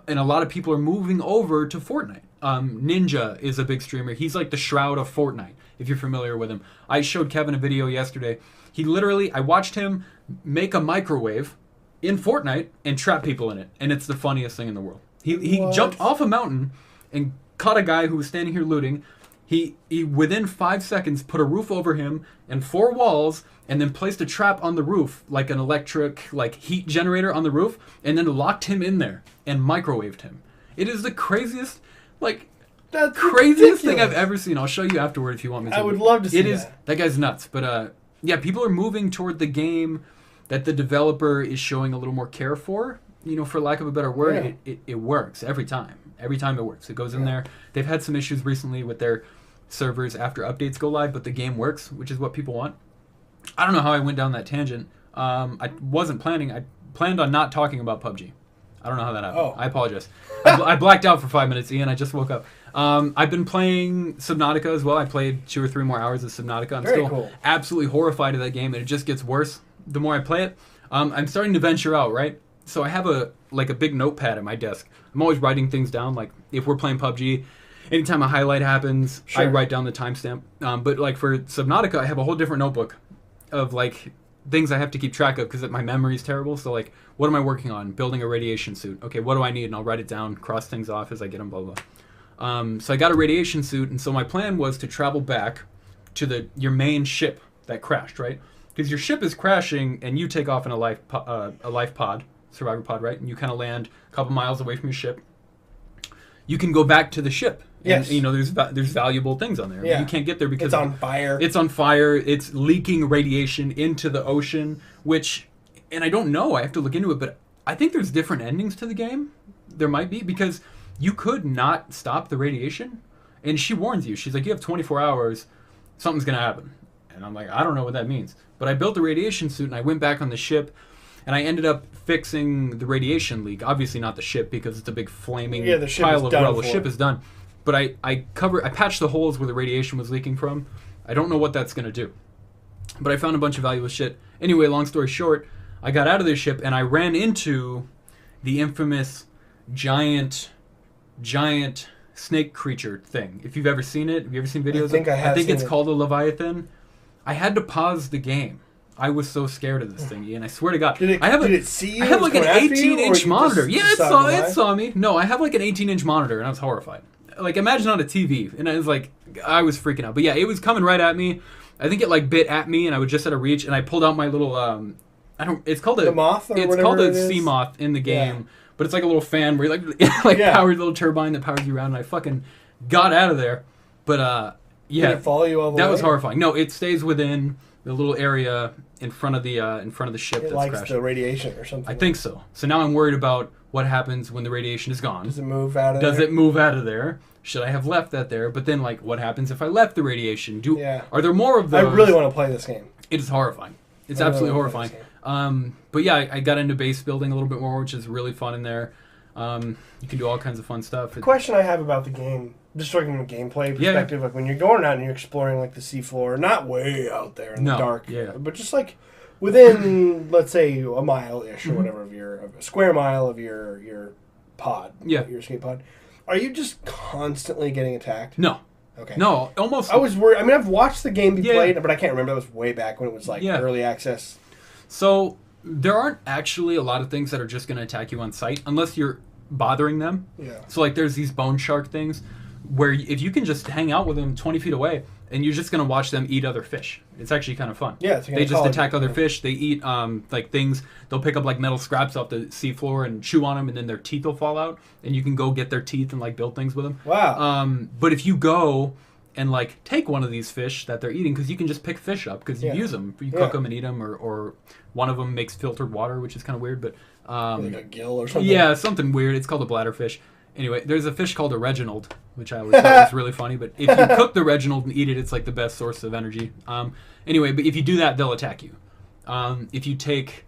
And a lot of people are moving over to Fortnite. Ninja is a big streamer. He's like the Shroud of Fortnite, if you're familiar with him. I showed Kevin a video yesterday. I watched him make a microwave in Fortnite and trap people in it. And it's the funniest thing in the world. He jumped off a mountain and caught a guy who was standing here looting. He within 5 seconds put a roof over him and 4 walls, and then placed a trap on the roof, like an electric heat generator on the roof, and then locked him in there and microwaved him. It is the craziest, thing I've ever seen. I'll show you afterward if you want me to. I would love to see that. That guy's nuts. But people are moving toward the game that the developer is showing a little more care for. For lack of a better word, it works every time. Every time it works. It goes in there. They've had some issues recently with their servers after updates go live, but the game works, which is what people want. I don't know how I went down that tangent. I wasn't planning. I planned on not talking about PUBG. I don't know how that happened. I apologize. I blacked out for 5 minutes, Ian. I just woke up. I've been playing Subnautica as well. I played 2 or 3 more hours of Subnautica. I'm still absolutely horrified of that game, and it just gets worse the more I play it. I'm starting to venture out, right? So I have a big notepad at my desk. I'm always writing things down. Like, if we're playing PUBG, anytime a highlight happens, I write down the timestamp. But for Subnautica, I have a whole different notebook of things I have to keep track of because my memory is terrible. So what am I working on? Building a radiation suit. Okay, what do I need? And I'll write it down, cross things off as I get them, blah, blah. So I got a radiation suit, and so my plan was to travel back to your main ship that crashed, right? Because your ship is crashing, and you take off in a life pod, survivor pod, right? And you kind of land a couple miles away from your ship. You can go back to the ship. Yes. And, there's valuable things on there. Yeah. You can't get there because it's on fire. It's on fire. It's leaking radiation into the ocean, and I don't know. I have to look into it, but I think there's different endings to the game. There might be, because you could not stop the radiation. And she warns you. She's like, you have 24 hours. Something's going to happen. And I'm like, I don't know what that means. But I built the radiation suit, and I went back on the ship, and I ended up fixing the radiation leak. Obviously not the ship, because it's a big flaming pile of rubble. The ship is done. But I patched the holes where the radiation was leaking from. I don't know what that's going to do. But I found a bunch of valuable shit. Anyway, long story short, I got out of this ship, and I ran into the infamous giant snake creature thing. If you've ever seen it, have you ever seen videos? I think it's called a Leviathan. I had to pause the game. I was so scared of this thing, Ian. I swear to God. Did it see you? I have an 18-inch monitor. Yeah, it saw me. No, I have an 18-inch monitor, and I was horrified. Imagine on a TV. And I was freaking out. But yeah, it was coming right at me. I think it bit at me, and I was just at a reach, and I pulled out my little it's called the moth, or it's called a sea moth in the game, but it's like a little fan where you powered little turbine that powers you around, and I fucking got out of there. But Yeah. Did it follow you all the way? That was horrifying. No, it stays within the little area in front of the ship that's likes crashing. the radiation or something. I think so. So now I'm worried about what happens when the radiation is gone. Does it move out of there? Does it move out of there? Should I have left that there? But then, like, what happens if I left the radiation? Are there more of those? I really want to play this game. It is horrifying. It's absolutely horrifying. But yeah, I got into base building a little bit more, which is really fun in there. You can do all kinds of fun stuff. The question I have about the game, just from a gameplay perspective, like when you're going out and you're exploring like the seafloor, not way out there in the dark, but just like within, let's say, a mile-ish or whatever of a square mile of your pod, your escape pod, are you just constantly getting attacked? No. Okay. No, almost. I was worried. I mean, I've watched the game be played, but I can't remember. That was way back when it was like early access. So there aren't actually a lot of things that are just going to attack you on sight unless you're bothering them. Yeah. So like there's these bone shark things where if you can just hang out with them 20 feet away and you're just going to watch them eat other fish. It's actually kind of fun. Yeah. They just attack other fish. They eat like things. They'll pick up like metal scraps off the seafloor and chew on them, and then their teeth will fall out, and you can go get their teeth and like build things with them. Wow. But if you go and like take one of these fish that they're eating, because you can just pick fish up because you use them, you cook them and eat them, or one of them makes filtered water, which is kind of weird, but like a gill or something. Yeah, something weird. It's called a bladderfish. Anyway, there's a fish called a Reginald, which I always thought was really funny. But if you cook the Reginald and eat it, it's like the best source of energy. Anyway, but if you do that, they'll attack you. If you take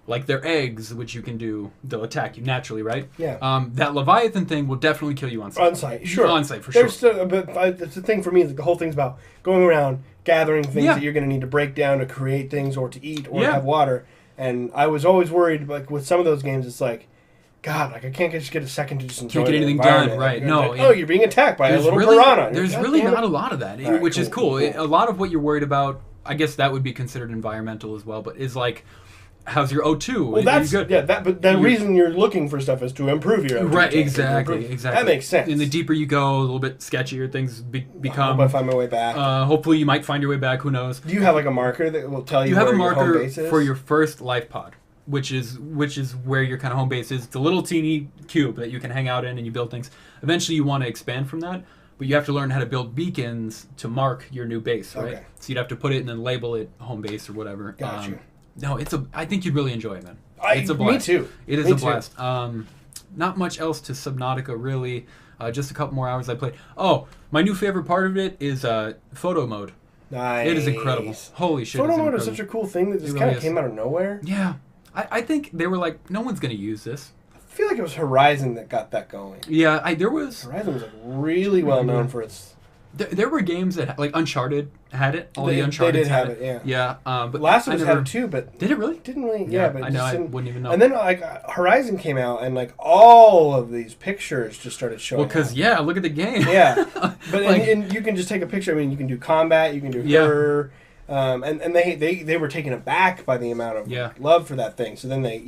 like their eggs, which you can do, they'll attack you naturally, right? Yeah. That Leviathan thing will definitely kill you on sight. On sight, sure. On sight, for sure. But the thing for me is like the whole thing's about going around, gathering things that you're going to need to break down to create things or to eat or have water. And I was always worried, like with some of those games, it's like, God, like I can't just get a second to just enjoy Can't get anything done, right? Like, No. You're being attacked by a little piranha. There's really not a lot of that, which is cool. A lot of what you're worried about, I guess that would be considered environmental as well, but is like, how's your O2? Well, that's good. Yeah, but the reason you're looking for stuff is to improve your O2. Right, exactly. That makes sense. And the deeper you go, a little bit sketchier things become. I hope I find my way back. Hopefully, you might find your way back. Who knows? Do you have like a marker that will tell you? You have where a marker your home base is? for your first life pod, which is where your kind of home base is. It's a little teeny cube that you can hang out in and you build things. Eventually, you want to expand from that. But you have to learn how to build beacons to mark your new base, right? Okay. So you'd have to put it and then label it home base or whatever. Gotcha. No, I think you'd really enjoy it, man. It's a blast. Me too. It is a blast. Not much else to Subnautica, really. Just a couple more hours I played. Oh, my new favorite part of it is photo mode. Nice. It is incredible. Holy shit. Photo mode is such a cool thing that just kind of came out of nowhere. Yeah. I think they were like, no one's going to use this. I feel like it was Horizon that got that going. Yeah, there was... Horizon was like really well known for its... There were games that, like Uncharted had it. The Uncharted they did have it, yeah. Yeah, but Last of Us had it too, but... Did it really? Didn't really, yeah, but I know, I wouldn't even know. And then, like, Horizon came out, and, like, all of these pictures just started showing Well, because, look at the game. Yeah. But like, and you can just take a picture. I mean, you can do combat, you can do her... And they were taken aback by the amount of love for that thing. So then they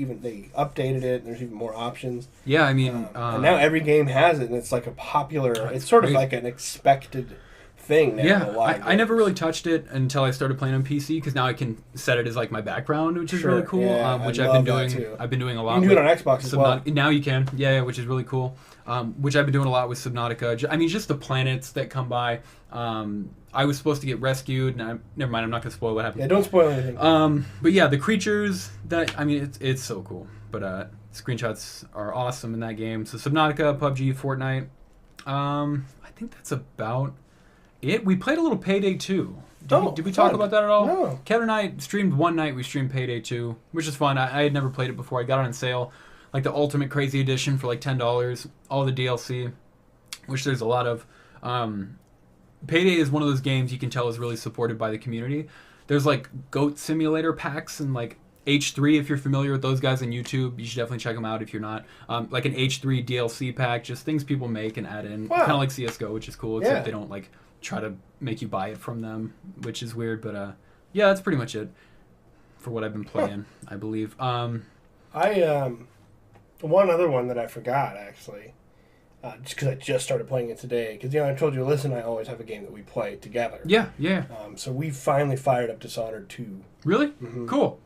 updated it. And there's even more options. Yeah, I mean, and now every game has it, and it's like a popular. It's sort of like an expected thing now. Yeah, I never really touched it until I started playing on PC because now I can set it as like my background, which is really cool. Yeah, which I've been doing. I've been doing a lot. You can do it on Xbox as well. Now you can. Yeah, which is really cool. Which I've been doing a lot with Subnautica. I mean, just the planets that come by. I was supposed to get rescued, and never mind. I'm not gonna spoil what happened. Yeah, don't spoil anything. But yeah, the creatures it's so cool. But screenshots are awesome in that game. So Subnautica, PUBG, Fortnite. I think that's about it. We played a little Payday 2. Did we talk about that at all? No. Kevin and I streamed one night. We streamed Payday 2, which is fun. I had never played it before. I got it on sale, like the Ultimate Crazy Edition for like $10. All the DLC, which there's a lot of. Payday is one of those games you can tell is really supported by the community. There's like Goat Simulator packs and like H3, if you're familiar with those guys on YouTube, you should definitely check them out if you're not. Like an H3 DLC pack, just things people make and add in. Wow. Kind of like CSGO, which is cool, except they don't like try to make you buy it from them, which is weird. But yeah, that's pretty much it for what I've been playing, I believe. One other one that I forgot, actually. Just because I just started playing it today. Because, I told you, listen, I always have a game that we play together. Yeah. So we finally fired up Dishonored 2. Really? Mm-hmm. Cool.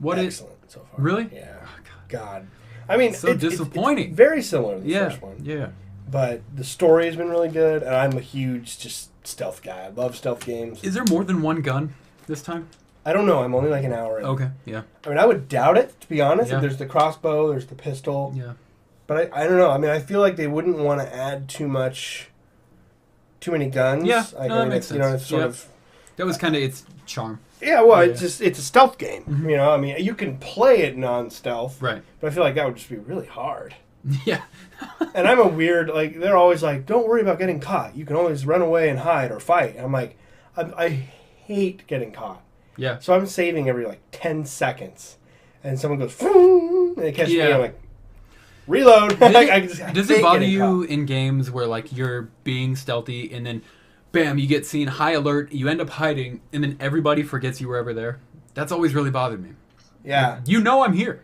Excellent so far. Really? Yeah. Oh, God. I mean, it's so disappointing. It's very similar to the first one. Yeah. But the story has been really good, and I'm a huge just stealth guy. I love stealth games. Is there more than one gun this time? I don't know. I'm only like an hour in. Okay, yeah. I mean, I would doubt it, to be honest. Yeah. There's the crossbow, there's the pistol. Yeah. But I don't know. I mean, I feel like they wouldn't want to add too many guns. Yeah, that makes sense. You know, it's sort of... That was kind of its charm. Yeah, well, it's a stealth game. Mm-hmm. You know, I mean, you can play it non-stealth. Right. But I feel like that would just be really hard. Yeah. And I'm a weird, like, they're always like, don't worry about getting caught. You can always run away and hide or fight. And I'm like, I hate getting caught. Yeah. So I'm saving every, like, 10 seconds. And someone goes, and they catch me, and I'm like, reload. Does it bother you in games where, like, you're being stealthy and then, bam, you get seen, high alert, you end up hiding, and then everybody forgets you were ever there? That's always really bothered me. Yeah. Like, you know I'm here.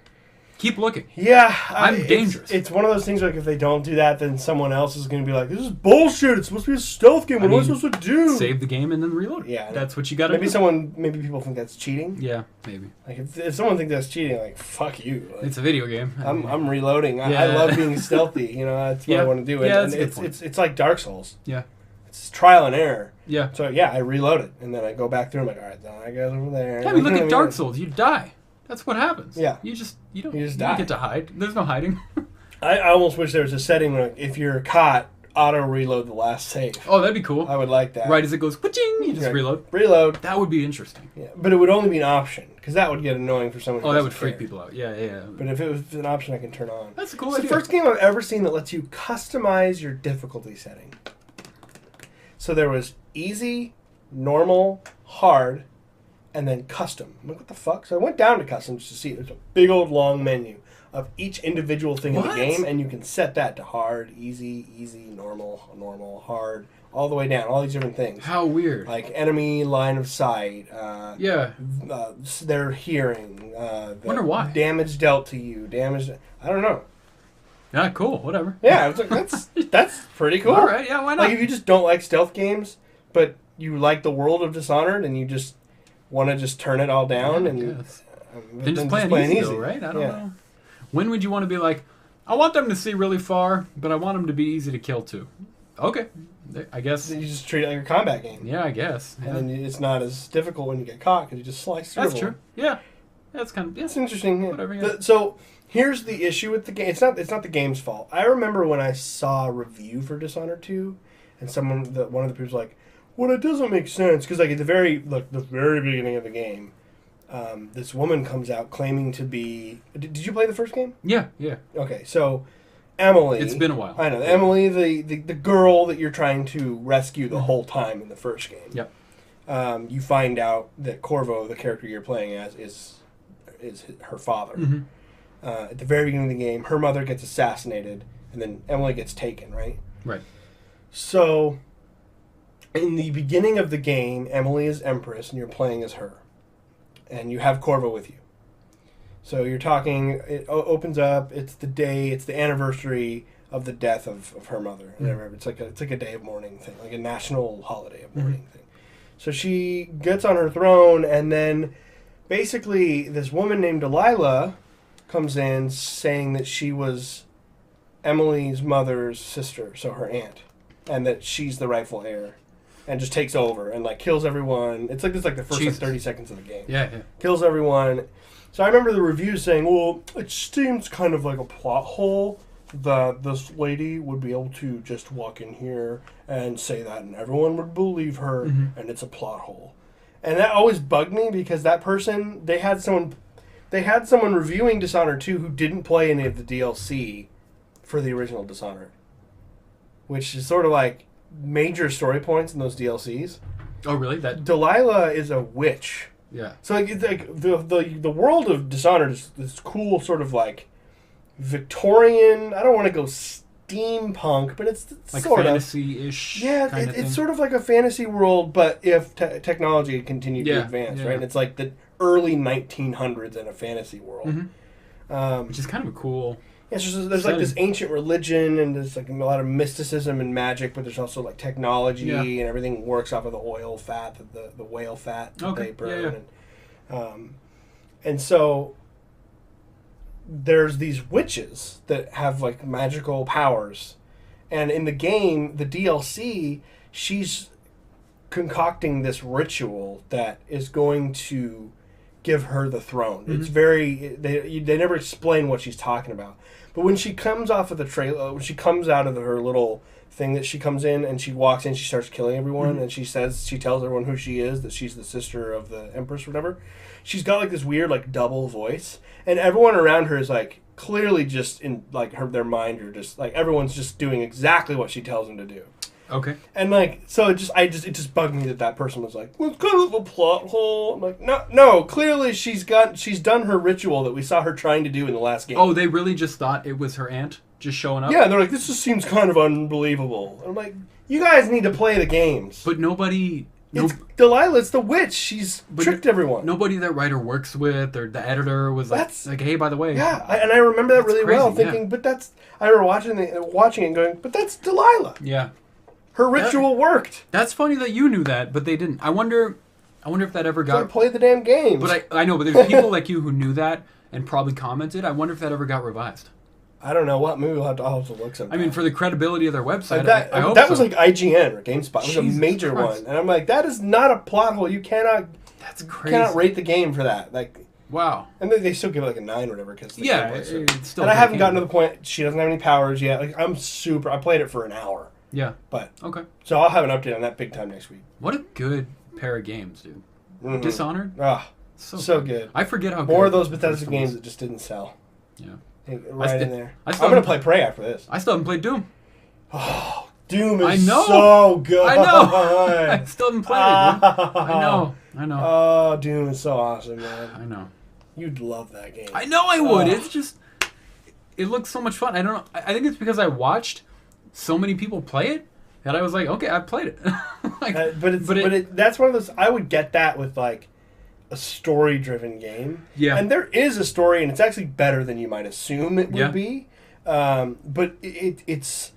Keep looking. Yeah. I'm dangerous. It's one of those things where, like, if they don't do that, then someone else is going to be like, this is bullshit. It's supposed to be a stealth game. What am I supposed to do? Save the game and then reload. Yeah. That's what you got to do. Maybe people think that's cheating. Yeah, maybe. Like, if someone thinks that's cheating, like, fuck you. Like, it's a video game. I'm reloading. Yeah. I love being stealthy. You know, that's what I want to do. Yeah, and it's like Dark Souls. Yeah. It's trial and error. Yeah. So, yeah, I reload it. And then I go back through. I'm like, all right, now I go over there. Yeah, I mean, look at Dark Souls. You die. That's what happens. Yeah. You don't die. Get to hide. There's no hiding. I almost wish there was a setting where, like, if you're caught, auto-reload the last save. Oh, that'd be cool. I would like that. Right as it goes, wha-ching, you just reload. Reload. That would be interesting. Yeah, but it would only be an option, because that would get annoying for someone who that would care. freak people out. Yeah. But if it was an option I can turn on. That's a cool idea. It's the first game I've ever seen that lets you customize your difficulty setting. So there was easy, normal, hard, and then custom. I'm like, what the fuck? So I went down to custom just to see. There's a big old long menu of each individual thing in the game, and you can set that to hard, easy, normal, hard, all the way down, all these different things. How weird. Like enemy line of sight, their hearing, wonder why. Damage dealt to you, I don't know. Yeah, cool, whatever. Yeah, I was like, that's pretty cool. All right, yeah, why not? Like, if you just don't like stealth games, but you like the world of Dishonored, and you just want to just turn it all down, then just play it easy, though, right? I don't know. When would you want to be like, I want them to see really far, but I want them to be easy to kill too? Okay, I guess. You just treat it like a combat game. Yeah, I guess. Yeah. And then it's not as difficult when you get caught, because you just slice through. That's true. Yeah. That's kind of... Yeah. It's interesting. Yeah. Whatever, yeah. So, here's the issue with the game. It's not the game's fault. I remember when I saw a review for Dishonored 2, and one of the people was like, well, it doesn't make sense, because, like, at the very beginning of the game, this woman comes out claiming to be... Did you play the first game? Yeah. Okay, so Emily... It's been a while. I know. Emily, the girl that you're trying to rescue the whole time in the first game. Yep. You find out that Corvo, the character you're playing as, is her father. Mm-hmm. At the very beginning of the game, her mother gets assassinated, and then Emily gets taken, right? Right. So... in the beginning of the game, Emily is Empress, and you're playing as her. And you have Corvo with you. So you're talking, it opens up, it's the anniversary of the death of her mother. Mm-hmm. I remember, it's like a day of mourning thing, like a national holiday of mourning thing. So she gets on her throne, and then basically this woman named Delilah comes in saying that she was Emily's mother's sister, so her aunt, and that she's the rightful heir. And just takes over and, like, kills everyone. It's like this, like, the first 30 seconds of the game. Yeah. Kills everyone. So I remember the reviews saying, well, it seems kind of like a plot hole that this lady would be able to just walk in here and say that, and everyone would believe her, and it's a plot hole. And that always bugged me, because that person, they had someone reviewing Dishonored 2 who didn't play any of the DLC for the original Dishonored, which is sort of like major story points in those DLCs. Oh, really? That Delilah is a witch. Yeah. So like, it's like the world of Dishonored is this cool sort of like Victorian. I don't want to go steampunk, but it's like sort fantasy-ish. Yeah, it's sort of like a fantasy world, but if technology had continued to advance, right? And it's like the early 1900s in a fantasy world, which is kind of a cool. Yeah, so there's like this ancient religion, and there's like a lot of mysticism and magic, but there's also like technology, and everything works off of the oil fat, the whale fat that they burn. And so there's these witches that have like magical powers, And in the game, the DLC, she's concocting this ritual that is going to give her the throne. Mm-hmm. It's very... They never explain what she's talking about. But when she comes off of the trailer, when she comes out of her little thing that she comes in and she walks in, she starts killing everyone, mm-hmm. and she tells everyone who she is, that she's the sister of the Empress or whatever. She's got like this weird like double voice, and everyone around her is like clearly just in like their mind, or just like everyone's just doing exactly what she tells them to do. Okay. And like, so it just bugged me that person was like, well, it's kind of a plot hole. I'm like, no, clearly she's done her ritual that we saw her trying to do in the last game. Oh, they really just thought it was her aunt just showing up? Yeah, they're like, this just seems kind of unbelievable. And I'm like, you guys need to play the games. But nobody... It's Delilah, it's the witch. She's tricked everyone. Nobody that writer works with or the editor was like, hey, by the way. Yeah, and I remember that really crazy, well, thinking, but that's... I remember watching it and going, but that's Delilah. Yeah. Her ritual worked. That's funny that you knew that, but they didn't. I wonder if that ever got... So I played the damn games. But I know, but there's people like you who knew that and probably commented. I wonder if that ever got revised. I don't know what movie. I'll have to look sometime. I mean, for the credibility of their website, I hope that was like IGN or GameSpot. It was a major Christ. one. And I'm like, that is not a plot hole. You cannot... That's crazy. You cannot rate the game for that. Like... Wow. And they still give it like a 9 or whatever. Cause It's still... And I haven't gotten to the point... She doesn't have any powers yet. Like, I played it for an hour. Yeah. But... Okay. So I'll have an update on that big time next week. What a good pair of games, dude. Mm-hmm. Dishonored? Ah, so good. I forget how good... More of those Bethesda games that just didn't sell. Yeah. Right in there. I'm going to play Prey after this. I still haven't played Doom. Oh, Doom is so good. I know. I still haven't played it, dude. I know. Oh, Doom is so awesome, man. I know. You'd love that game. I know I would. It's just... It looks so much fun. I don't know. I think it's because I watched so many people play it that I was like, okay, I've played it. That's one of those... I would get that with, like, a story-driven game. Yeah. And there is a story, and it's actually better than you might assume it would be. But it's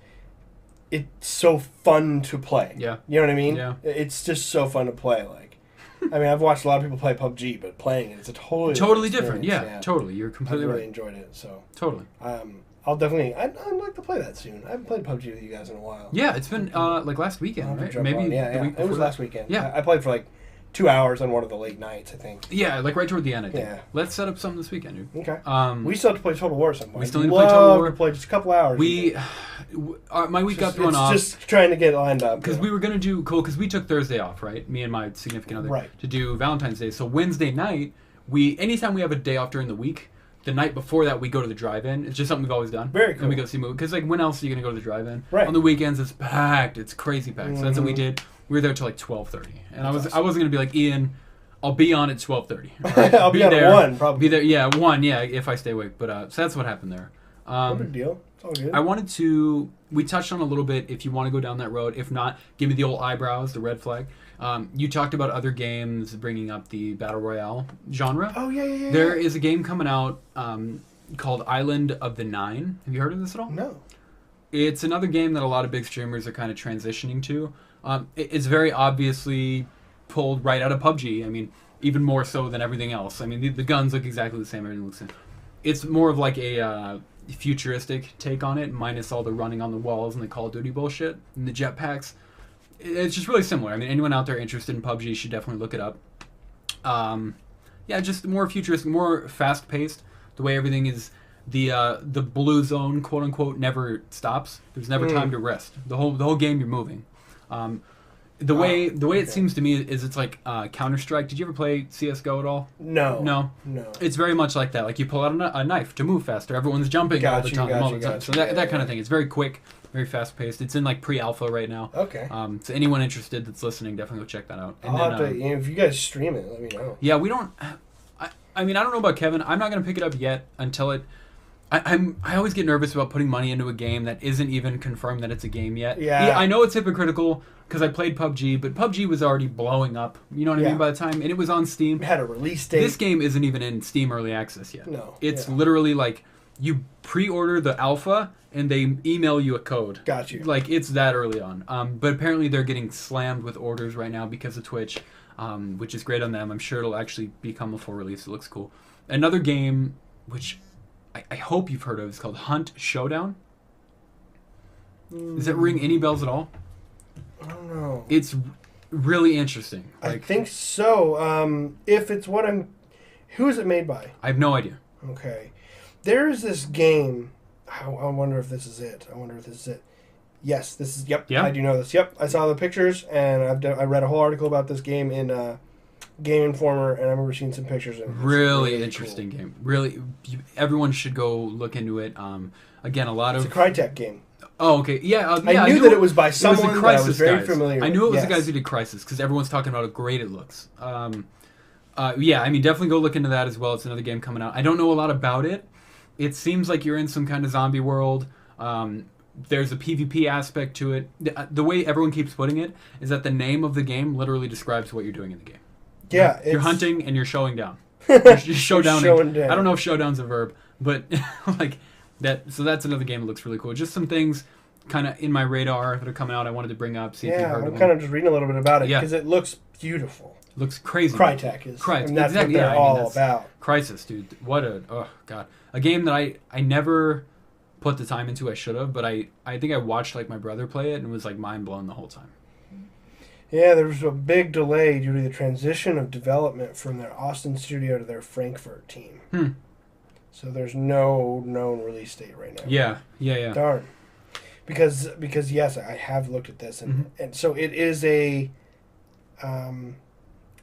so fun to play. Yeah. You know what I mean? Yeah. It's just so fun to play. Like, I mean, I've watched a lot of people play PUBG, but playing it, it's a totally different. Yeah, totally. You're completely right. I really enjoyed it. So totally. I'll definitely... I'd like to play that soon. I haven't played PUBG with you guys in a while. Yeah, it's been like last weekend, right? Maybe. Yeah. It was last weekend. Yeah. I played for like 2 hours on one of the late nights, I think. Yeah, like right toward the end, I think. Yeah. Let's set up something this weekend, dude. Okay. We still have to play Total War sometime. We still need to play Total War. To play just a couple hours. My week got thrown off. Just trying to get lined up. Because we were going to do... Cool, because we took Thursday off, right? Me and my significant other. Right. To do Valentine's Day. So Wednesday night, anytime we have a day off during the week, the night before that, we go to the drive-in. It's just something we've always done. Very cool. And we go see a movie. Because, like, when else are you going to go to the drive-in? Right. On the weekends, it's packed. It's crazy packed. So that's what we did. We were there till like 12:30. And I wasn't going to be like, Ian... I'll be on at 12:30. Right? I'll be on there, at 1, probably. Be there, yeah, 1, yeah, if I stay awake. But so that's what happened there. No big deal. It's all good. I wanted to... We touched on a little bit, if you want to go down that road. If not, give me the old eyebrows, the red flag. You talked about other games bringing up the Battle Royale genre. Oh, yeah. There is a game coming out called Island of the Nine. Have you heard of this at all? No. It's another game that a lot of big streamers are kind of transitioning to. It's very obviously... pulled right out of PUBG. I mean, even more so than everything else. I mean, the guns look exactly the same. Everything looks the same. It's more of like a futuristic take on it, minus all the running on the walls and the Call of Duty bullshit and the jetpacks. It's just really similar. I mean, anyone out there interested in PUBG should definitely look it up. Yeah, just more futuristic, more fast-paced. The way everything is, the blue zone, quote unquote, never stops. There's never time to rest. The whole game you're moving. The way it seems to me is it's like Counter-Strike. Did you ever play CSGO at all? No. It's very much like that. Like you pull out a knife to move faster. Everyone's jumping all the time. So that kind of thing. It's very quick, very fast-paced. It's in like pre-alpha right now. Okay. So anyone interested that's listening, definitely go check that out. And I'll have to, if you guys stream it, let me know. Yeah, we don't... I mean, I don't know about Kevin. I'm not going to pick it up yet until it... I always get nervous about putting money into a game that isn't even confirmed that it's a game yet. Yeah. I know it's hypocritical because I played PUBG, but PUBG was already blowing up. You know what I mean? By the time, and it was on Steam. It had a release date. This game isn't even in Steam Early Access yet. No. It's literally like you pre-order the alpha and they email you a code. Got you. Like it's that early on. But apparently they're getting slammed with orders right now because of Twitch, which is great on them. I'm sure it'll actually become a full release. It looks cool. Another game which I hope you've heard of. It's called Hunt Showdown. Does it ring any bells at all? I don't know. It's really interesting. I think so. If it's what I'm... Who is it made by? I have no idea. Okay. There's this game. I wonder if this is it. Yes, this is... Yep, yeah? I do know this. Yep, I saw the pictures, and I read a whole article about this game in Game Informer, and I remember seeing some pictures. And really interesting game. Really, everyone should go look into it. Again, a lot of... It's a Crytek game. Oh, okay. Yeah, I knew that it was by someone that I was very familiar with. I knew it was the guys who did Crysis, because everyone's talking about how great it looks. Yeah, I mean, definitely go look into that as well. It's another game coming out. I don't know a lot about it. It seems like you're in some kind of zombie world. There's a PvP aspect to it. The way everyone keeps putting it is that the name of the game literally describes what you're doing in the game. Yeah. You're hunting and you're showing down. You're showdown. I don't know if showdown's a verb, but like that. So that's another game that looks really cool. Just some things kind of in my radar that are coming out I wanted to bring up. See if you heard I'm kind of just reading a little bit about it because it looks beautiful. Looks crazy. Crytek is. Crytek. I mean, that's exactly what they're all about. Crysis, dude. What a... Oh, God. A game that I never put the time into. I should have, but I think I watched like my brother play it and was like mind blown the whole time. Yeah, there was a big delay due to the transition of development from their Austin studio to their Frankfurt team. So there's no known release date right now. Yeah. Darn. Because yes, I have looked at this, and so it is a...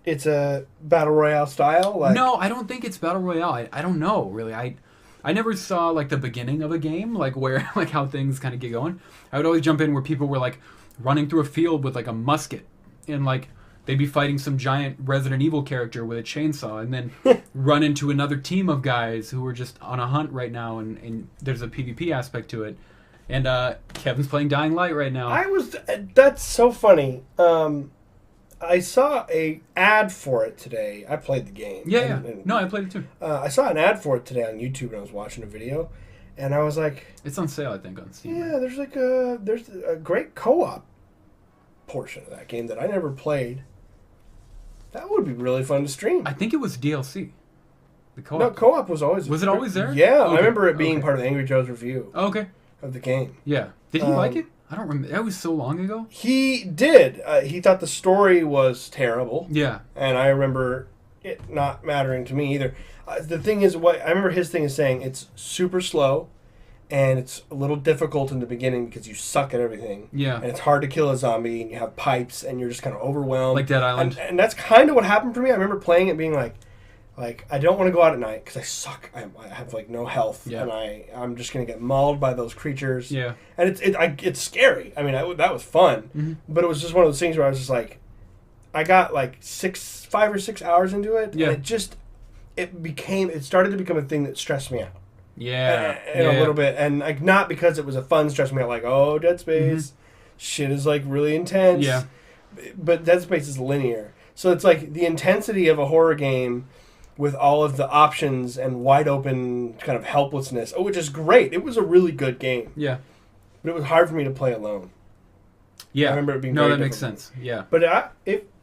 it's a battle royale style. No, I don't think it's battle royale. I don't know really. I never saw like the beginning of a game, like where like how things kind of get going. I would always jump in where people were like running through a field with like a musket, and like they'd be fighting some giant Resident Evil character with a chainsaw, and then run into another team of guys who were just on a hunt right now, and there's a PvP aspect to it. And Kevin's playing Dying Light right now. That's so funny. I saw a ad for it today. I played the game. Yeah. No, I played it too. I saw an ad for it today on YouTube when I was watching a video, and I was like... It's on sale, I think, on Steam. Yeah, there's a great co-op portion of that game that I never played. That would be really fun to stream. I think it was DLC. The co-op. No, co-op was always... Was it always there? Yeah, okay. I remember it being part of the Angry Joe's review. Oh, okay. Of the game. Yeah. Did he like it? I don't remember. That was so long ago. He did. He thought the story was terrible. Yeah. And I remember it not mattering to me either. The thing is, I remember his thing is saying it's super slow, and it's a little difficult in the beginning because you suck at everything. Yeah. And it's hard to kill a zombie, and you have pipes, and you're just kind of overwhelmed. Like Dead Island. And that's kind of what happened for me. I remember playing it being like I don't want to go out at night because I suck. I have like no health, and I'm just gonna get mauled by those creatures. Yeah, and it's scary. I mean, that was fun, but it was just one of those things where I was just like, I got like 5 or 6 hours into it, and it started to become a thing that stressed me out. Yeah, a little bit, and like not because it was a fun stress me out, like Dead Space, shit is like really intense. Yeah, but Dead Space is linear, so it's like the intensity of a horror game with all of the options and wide open kind of helplessness, which is great. It was a really good game. Yeah. But it was hard for me to play alone. Yeah. I remember it being that makes sense. Yeah. But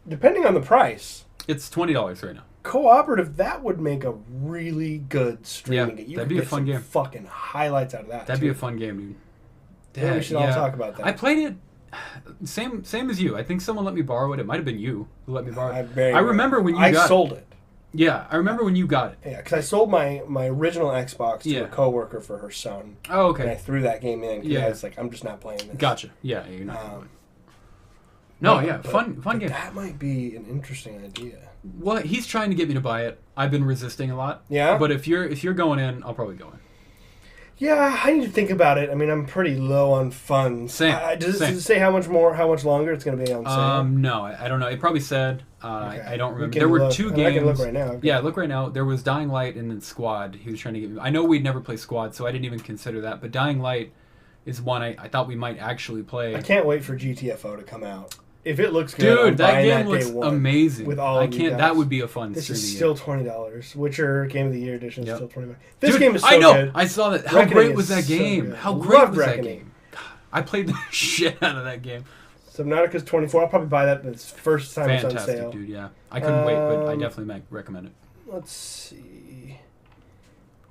depending on the price... It's $20 right now. Cooperative, that would make a really good streaming game. That'd be a fun game. Fucking highlights out of that, That'd be a fun game, dude. Yeah, we should all talk about that. I played it... Same as you. I think someone let me borrow it. It might have been you who let me borrow it. I remember when you got it. I sold it. Yeah, I remember when you got it. Yeah, because I sold my original Xbox to a coworker for her son. Oh, okay. And I threw that game in because I was like, I'm just not playing this. Gotcha. Yeah, you're not. Fun game. That might be an interesting idea. Well, he's trying to get me to buy it. I've been resisting a lot. Yeah? But if you're going in, I'll probably go in. Yeah, I need to think about it. I mean, I'm pretty low on funds. Same. Does it say how much longer it's going to be on sale? No, I don't know. It probably said. Okay. I don't remember. There were 2 games. I can look right now. Okay. Yeah, look right now. There was Dying Light and then Squad. He was trying to get me. I know we'd never play Squad, so I didn't even consider that. But Dying Light is one I thought we might actually play. I can't wait for GTFO to come out. If it looks good, dude, that game looks amazing. With all of you guys. That would be a fun. This is still $20. Witcher Game of the Year edition is still $20. This game is so good. I know. Good. I saw that. How great was that game? How great was that game? I played the shit out of that game. Subnautica's $24. I'll probably buy that the first time it's on sale. Fantastic, dude. Yeah, I couldn't wait, but I definitely might recommend it. Let's see.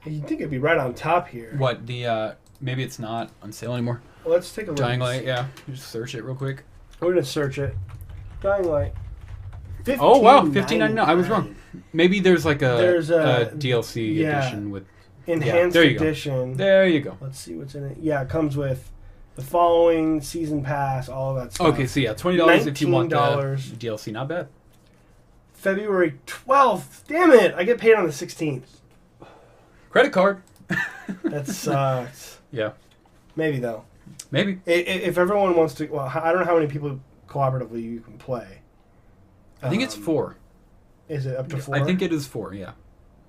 You'd think it'd be right on top here. What the? Maybe it's not on sale anymore. Let's take a look. Dying Light, yeah. Just search it real quick. We're going to search it. Dying Light. Oh, wow. $15.99. I was wrong. Maybe there's like a DLC edition with... Enhanced edition. There you go. Let's see what's in it. Yeah, it comes with the following, season pass, all of that stuff. Okay, so yeah, $20 if you want the DLC. Not bad. February 12th. Damn it. I get paid on the 16th. Credit card. That sucks. Yeah. Maybe, though. Maybe. If everyone wants to... Well, I don't know how many people cooperatively you can play. I think it's 4. Is it up to 4? I think it is 4, yeah.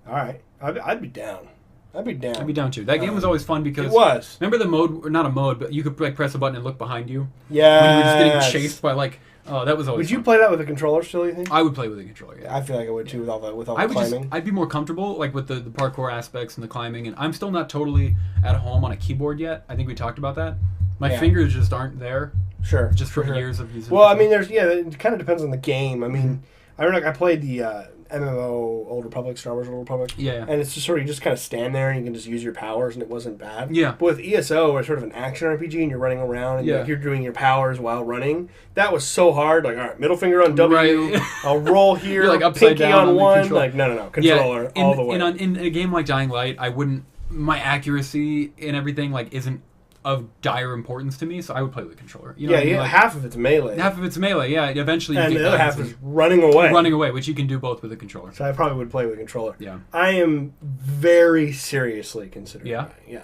All right. I'd be down. I'd be down too. That game was always fun because... It was. Remember the mode... Or not a mode, but you could like press a button and look behind you? Yeah. When you were just getting chased by like... Oh, that was always Would you play that with a controller still, you think? I would play with a controller, yeah. I feel like I would too with all the climbing. I'd be more comfortable like with the parkour aspects and the climbing, and I'm still not totally at home on a keyboard yet. I think we talked about that. My fingers just aren't there. Sure. Just from years of using Well, I mean, it kind of depends on the game. I mean, I remember I played the MMO Old Republic, Star Wars Old Republic. Yeah. And it's just sort of, you just kind of stand there and you can just use your powers and it wasn't bad. Yeah. But with ESO, or sort of an action RPG and you're running around and you're doing your powers while running, that was so hard. Like, all right, middle finger on W, right. I'll roll here, you're like upside pinky down on one. Like, no, controller all the way. In a game like Dying Light, my accuracy and everything like isn't of dire importance to me, so I would play with a controller. You know what I mean? Like, half of it's melee. Half of it's melee, yeah. Eventually, and the other half is running away. Running away, which you can do both with a controller. So I probably would play with a controller. Yeah. I am very seriously considering that. Yeah.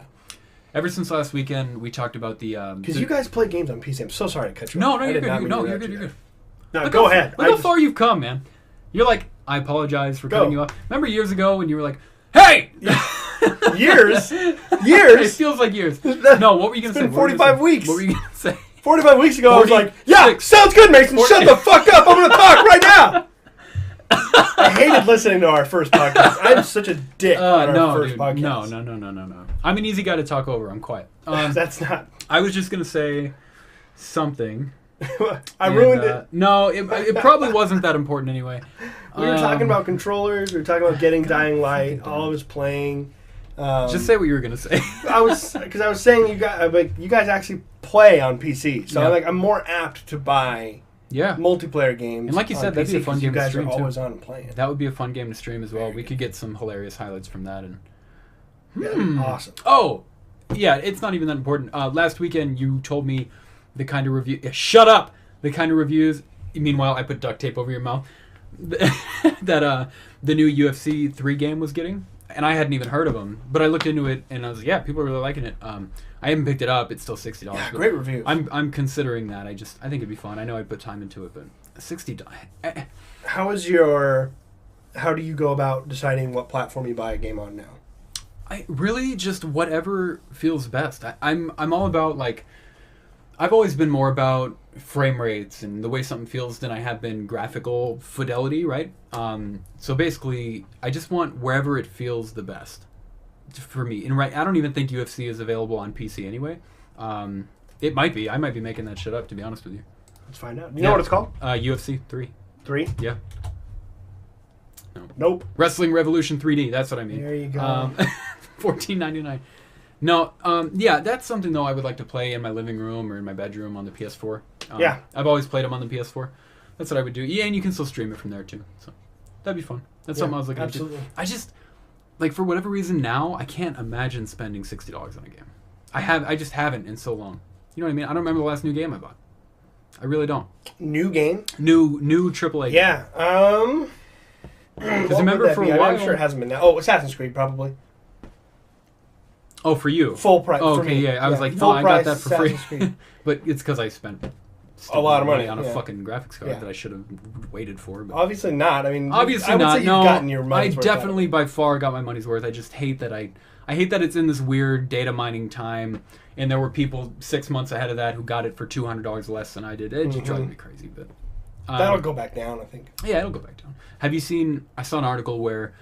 Ever since last weekend, we talked about the... Because you guys play games on PC. I'm so sorry to cut you off. No, you're good. No, you're good. No, go ahead. Look how far you've come, man. You're like, I apologize for cutting you off. Remember years ago when you were like, hey! Years? It feels like years. No, what were you going to say? It's been 45 weeks. What were you going to say? 45 weeks ago, I was like, sounds good, Mason. Shut the fuck up. I'm going to talk right now. I hated listening to our first podcast. I'm such a dick on our first podcast. No. I'm an easy guy to talk over. I'm quiet. That's not... I was just going to say something. I ruined it. No, it probably wasn't that important anyway. We were talking about controllers. We were talking about getting Dying Light. All of us playing. Just say what you were gonna say. I was saying you guys actually play on PC, so I'm more apt to buy multiplayer games. And like you said, that'd be a fun game to stream too. You guys are always on playing. That would be a fun game to stream as well. We could get some hilarious highlights from that. And awesome. Oh, yeah, it's not even that important. Last weekend you told me the kind of review. Shut up. The kind of reviews. Meanwhile, I put duct tape over your mouth. That the new UFC 3 game was getting. And I hadn't even heard of them, but I looked into it and I was like, "Yeah, people are really liking it." I haven't picked it up; it's still $60. Yeah, great reviews. I'm considering that. I think it'd be fun. I know I'd put time into it, but $60. How do you go about deciding what platform you buy a game on now? I really just whatever feels best. I'm all about like. I've always been more about frame rates and the way something feels than I have been graphical fidelity, right? So basically, I just want wherever it feels the best for me. And I don't even think UFC is available on PC anyway. It might be. I might be making that shit up, to be honest with you. Let's find out. You know what it's called? UFC 3. 3? Yeah. No. Nope. Wrestling Revolution 3D. That's what I mean. There you go. $14.99. No, that's something, though, I would like to play in my living room or in my bedroom on the PS4. I've always played them on the PS4. That's what I would do. Yeah, and you can still stream it from there, too. So that'd be fun. That's something I was looking at. I just, like, for whatever reason now, I can't imagine spending $60 on a game. I just haven't in so long. You know what I mean? I don't remember the last new game I bought. I really don't. New game? New AAA game. Yeah. Because remember for a while... I'm sure it hasn't been now. Oh, Assassin's Creed, probably. Oh, for you? Full price. Oh, for okay, me. Yeah. I was like, full I got that for free. But it's because I spent a lot of money on a fucking graphics card that I should have waited for. But obviously not. I mean, obviously not. Say you've gotten your money's worth definitely by far got my money's worth. I just hate that I hate that it's in this weird data mining time, and there were people 6 months ahead of that who got it for $200 less than I did. It just drives me crazy. But that'll go back down, I think. Yeah, it'll go back down. Have you seen? I saw an article where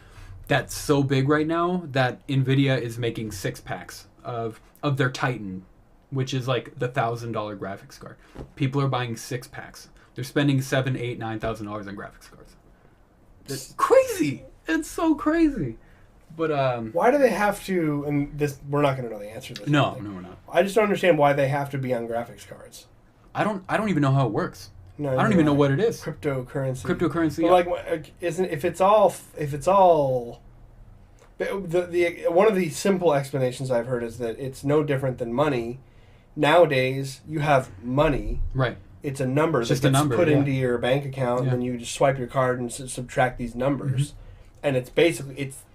that's so big right now that NVIDIA is making 6-packs of their Titan, which is like the $1,000 graphics card. People are buying 6-packs. They're spending $7,000, $8,000, $9,000 on graphics cards. It's crazy. It's so crazy. But why do they have to? And this, we're not going to know the answer to this. No, we're not. I just don't understand why they have to be on graphics cards. I don't even know how it works. No, I don't even know what it is. Cryptocurrency. But like, isn't if it's all the one of the simple explanations I've heard is that it's no different than money. Nowadays, you have money. Right. It's a number that gets put into your bank account, and then you just swipe your card and subtract these numbers. Mm-hmm. And it's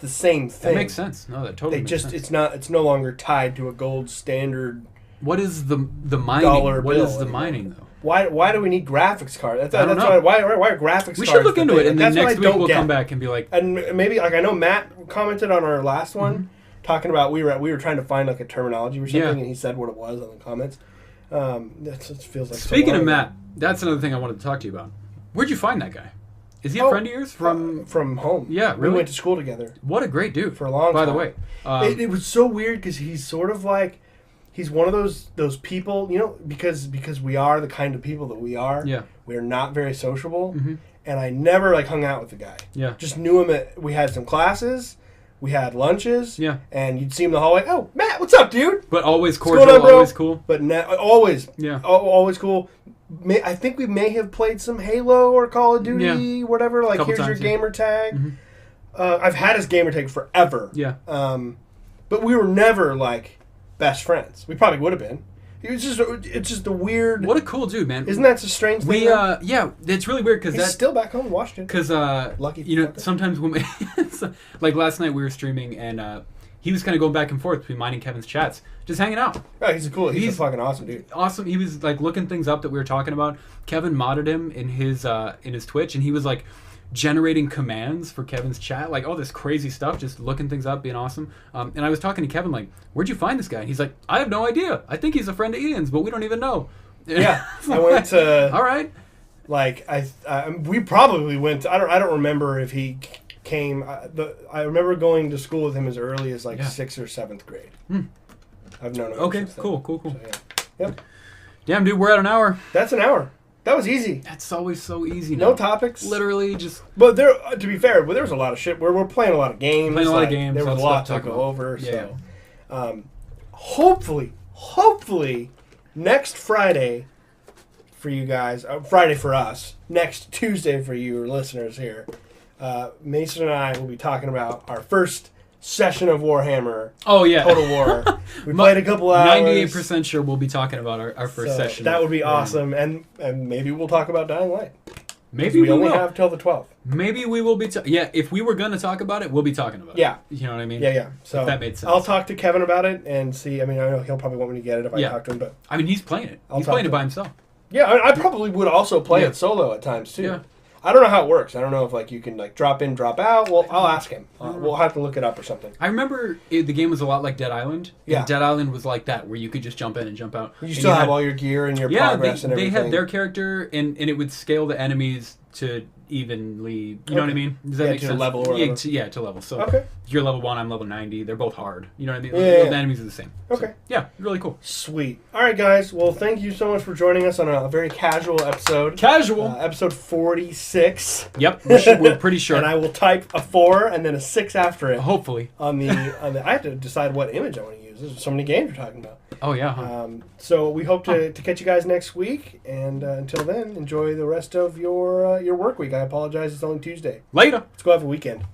the same thing. That makes sense. No, that totally makes sense. It's no longer tied to a gold standard. What is the mining? Dollar what bill is the mining though? Why do we need graphics cards? I don't know. Why are graphics cards? We should look into it, and then next week we'll come back and be like. And maybe I know Matt commented on our last one, talking about we were trying to find like a terminology or something, and he said what it was on the comments. That feels like. Speaking of Matt, that's another thing I wanted to talk to you about. Where'd you find that guy? Is he a friend of yours from home? Yeah, really. We went to school together. What a great dude for a long time. By the way, it was so weird because he's sort of like. He's one of those people, because we are the kind of people that we are. Yeah. We're not very sociable, and I never hung out with the guy. Yeah. Just knew him we had some classes, we had lunches. Yeah. And you'd see him in the hallway. Oh, Matt, what's up, dude? But always cordial, on, always cool. But always. Yeah. Always cool. I think we may have played some Halo or Call of Duty, whatever. Like, here's your gamer tag. Mm-hmm. I've had his gamer tag forever. Yeah. But we were never best friends. We probably would have been. It's just a weird. What a cool dude, man! Isn't that a strange thing? Yeah, it's really weird because he's still back home in Washington. Because lucky, sometimes when like last night we were streaming and he was kind of going back and forth between mine and Kevin's chats, just hanging out. Oh, he's a fucking awesome dude. Awesome. He was looking things up that we were talking about. Kevin modded him in his Twitch, and he was generating commands for Kevin's chat, all this crazy stuff, just looking things up, being awesome. And I was talking to Kevin, where'd you find this guy? And he's like, I have no idea. I think he's a friend of Ian's, but we don't even know. Yeah, I went to. All right. We probably went. I don't remember if he came. I remember going to school with him as early as 6th or 7th grade. I've known him. Okay, cool. So, yeah. Yep. Damn, dude, we're at an hour. That's an hour. That was easy. That's always so easy now. No topics. Literally just... But to be fair, there was a lot of shit. We're playing a lot of games. There was a lot to go over. Yeah. So, hopefully, next Friday for you guys, Friday for us, next Tuesday for you listeners here, Mason and I will be talking about our first session of Warhammer. Oh, yeah. Total War. We played a couple hours. 98% sure we'll be talking about our first session. That would be awesome. And maybe we'll talk about Dying Light. Maybe we only have till the 12th. Maybe we will be... if we were going to talk about it, we'll be talking about it. Yeah. You know what I mean? Yeah. So if that made sense. I'll talk to Kevin about it and see. I know he'll probably want me to get it if I talk to him. But he's playing it. He's playing it by himself. Yeah, I probably would also play it solo at times, too. Yeah. I don't know how it works. I don't know if you can drop in, drop out. Well, I'll ask him. We'll have to look it up or something. I remember the game was a lot like Dead Island. Yeah. And Dead Island was like that, where you could just jump in and jump out. You still have all your gear and your progress and everything. They had their character, and it would scale the enemies to evenly. You know what I mean? Does that make sense? Level or whatever. To level. So okay. You're level 1, I'm level 90. They're both hard. You know what I mean? Yeah. The enemies are the same. Okay. So, yeah, really cool. Sweet. All right, guys. Well, thank you so much for joining us on a very casual episode. Episode 46. Yep. We're pretty sure. And I will type a 4 and then a 6 after it. Hopefully. On the I have to decide what image I want to use. There's so many games we're talking about. Oh, yeah. Huh? So we hope to catch you guys next week. And until then, enjoy the rest of your work week. I apologize. It's only Tuesday. Later. Let's go have a weekend.